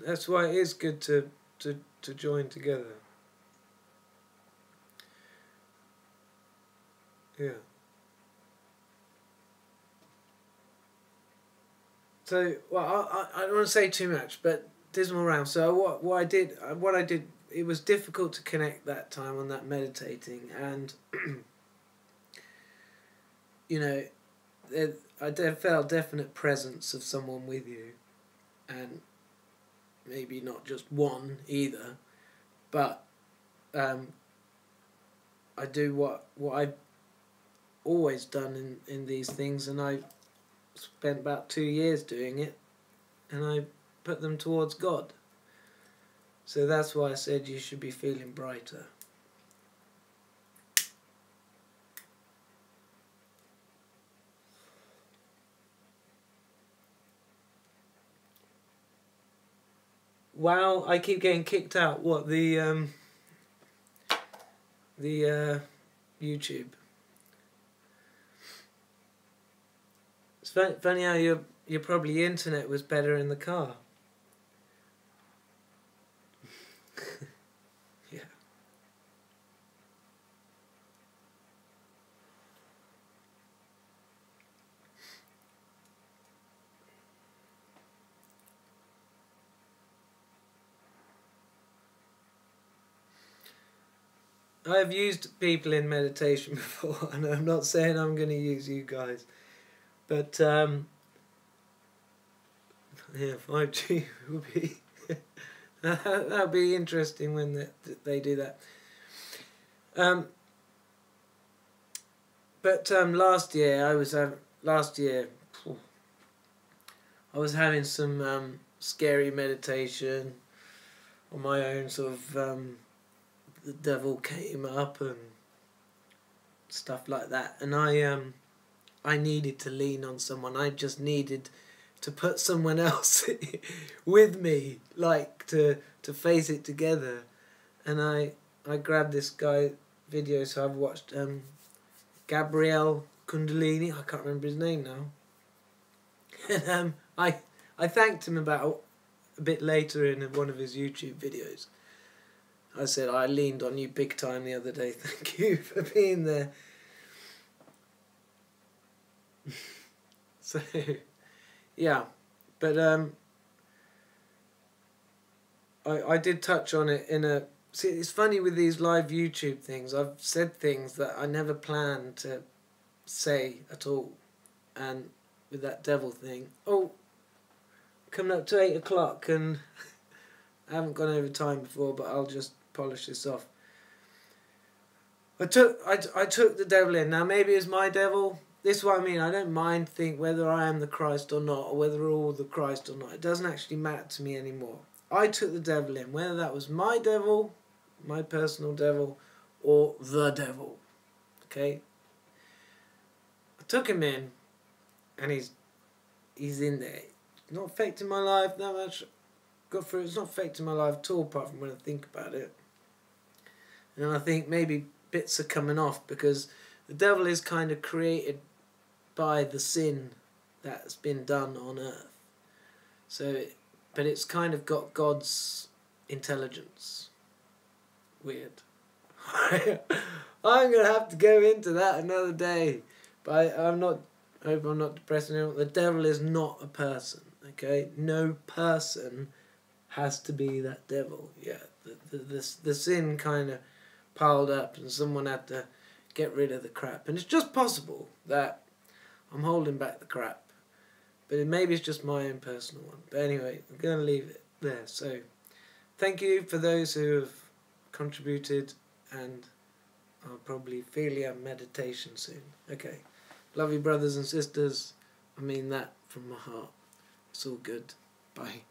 That's why it is good to join together. Yeah. So, well, I don't want to say too much, but Dismal Round. So what I did, it was difficult to connect that time on that meditating, and you know, I felt definite presence of someone with you, and maybe not just one either, but I do what I've always done in these things, and I spent about 2 years doing it, and I put them towards God. So that's why I said you should be feeling brighter. Wow, I keep getting kicked out. What, the YouTube? It's funny how your probably internet was better in the car. Yeah. I've used people in meditation before, and I'm not saying I'm going to use you guys, but yeah, 5G will be that'll be interesting when they do that. But last year I was having some scary meditation on my own. Sort of the devil came up and stuff like that, and I needed to lean on someone. I just needed to put someone else with me, like to face it together. And I grabbed this guy video, so I've watched Gabriel Kundalini. I can't remember his name now. And I thanked him about a bit later in one of his YouTube videos. I said, I leaned on you big time the other day. Thank you for being there. So, yeah, but I did touch on it in a... See, it's funny with these live YouTube things. I've said things that I never planned to say at all. And with that devil thing, coming up to 8 o'clock, and I haven't gone over time before, but I'll just polish this off. I took the devil in. Now maybe it's my devil. This is what I mean. I don't mind whether I am the Christ or not, or whether we're all the Christ or not. It doesn't actually matter to me anymore. I took the devil in, whether that was my devil, my personal devil, or the devil. Okay? I took him in, and he's in there. It's not affecting my life that much. Got through. It's not affecting my life at all, apart from when I think about it. And I think maybe bits are coming off, because the devil is kind of created by the sin that's been done on earth. So, but it's kind of got God's intelligence. Weird. I'm going to have to go into that another day. But I hope I'm not depressing anyone. The devil is not a person, okay? No person has to be that devil. Yeah, the sin kind of piled up, and someone had to get rid of the crap. And it's just possible that I'm holding back the crap, but maybe it's just my own personal one. But anyway, I'm going to leave it there. So thank you for those who have contributed, and I'll probably feel your meditation soon. Okay, love you, brothers and sisters. I mean that from my heart. It's all good. Bye.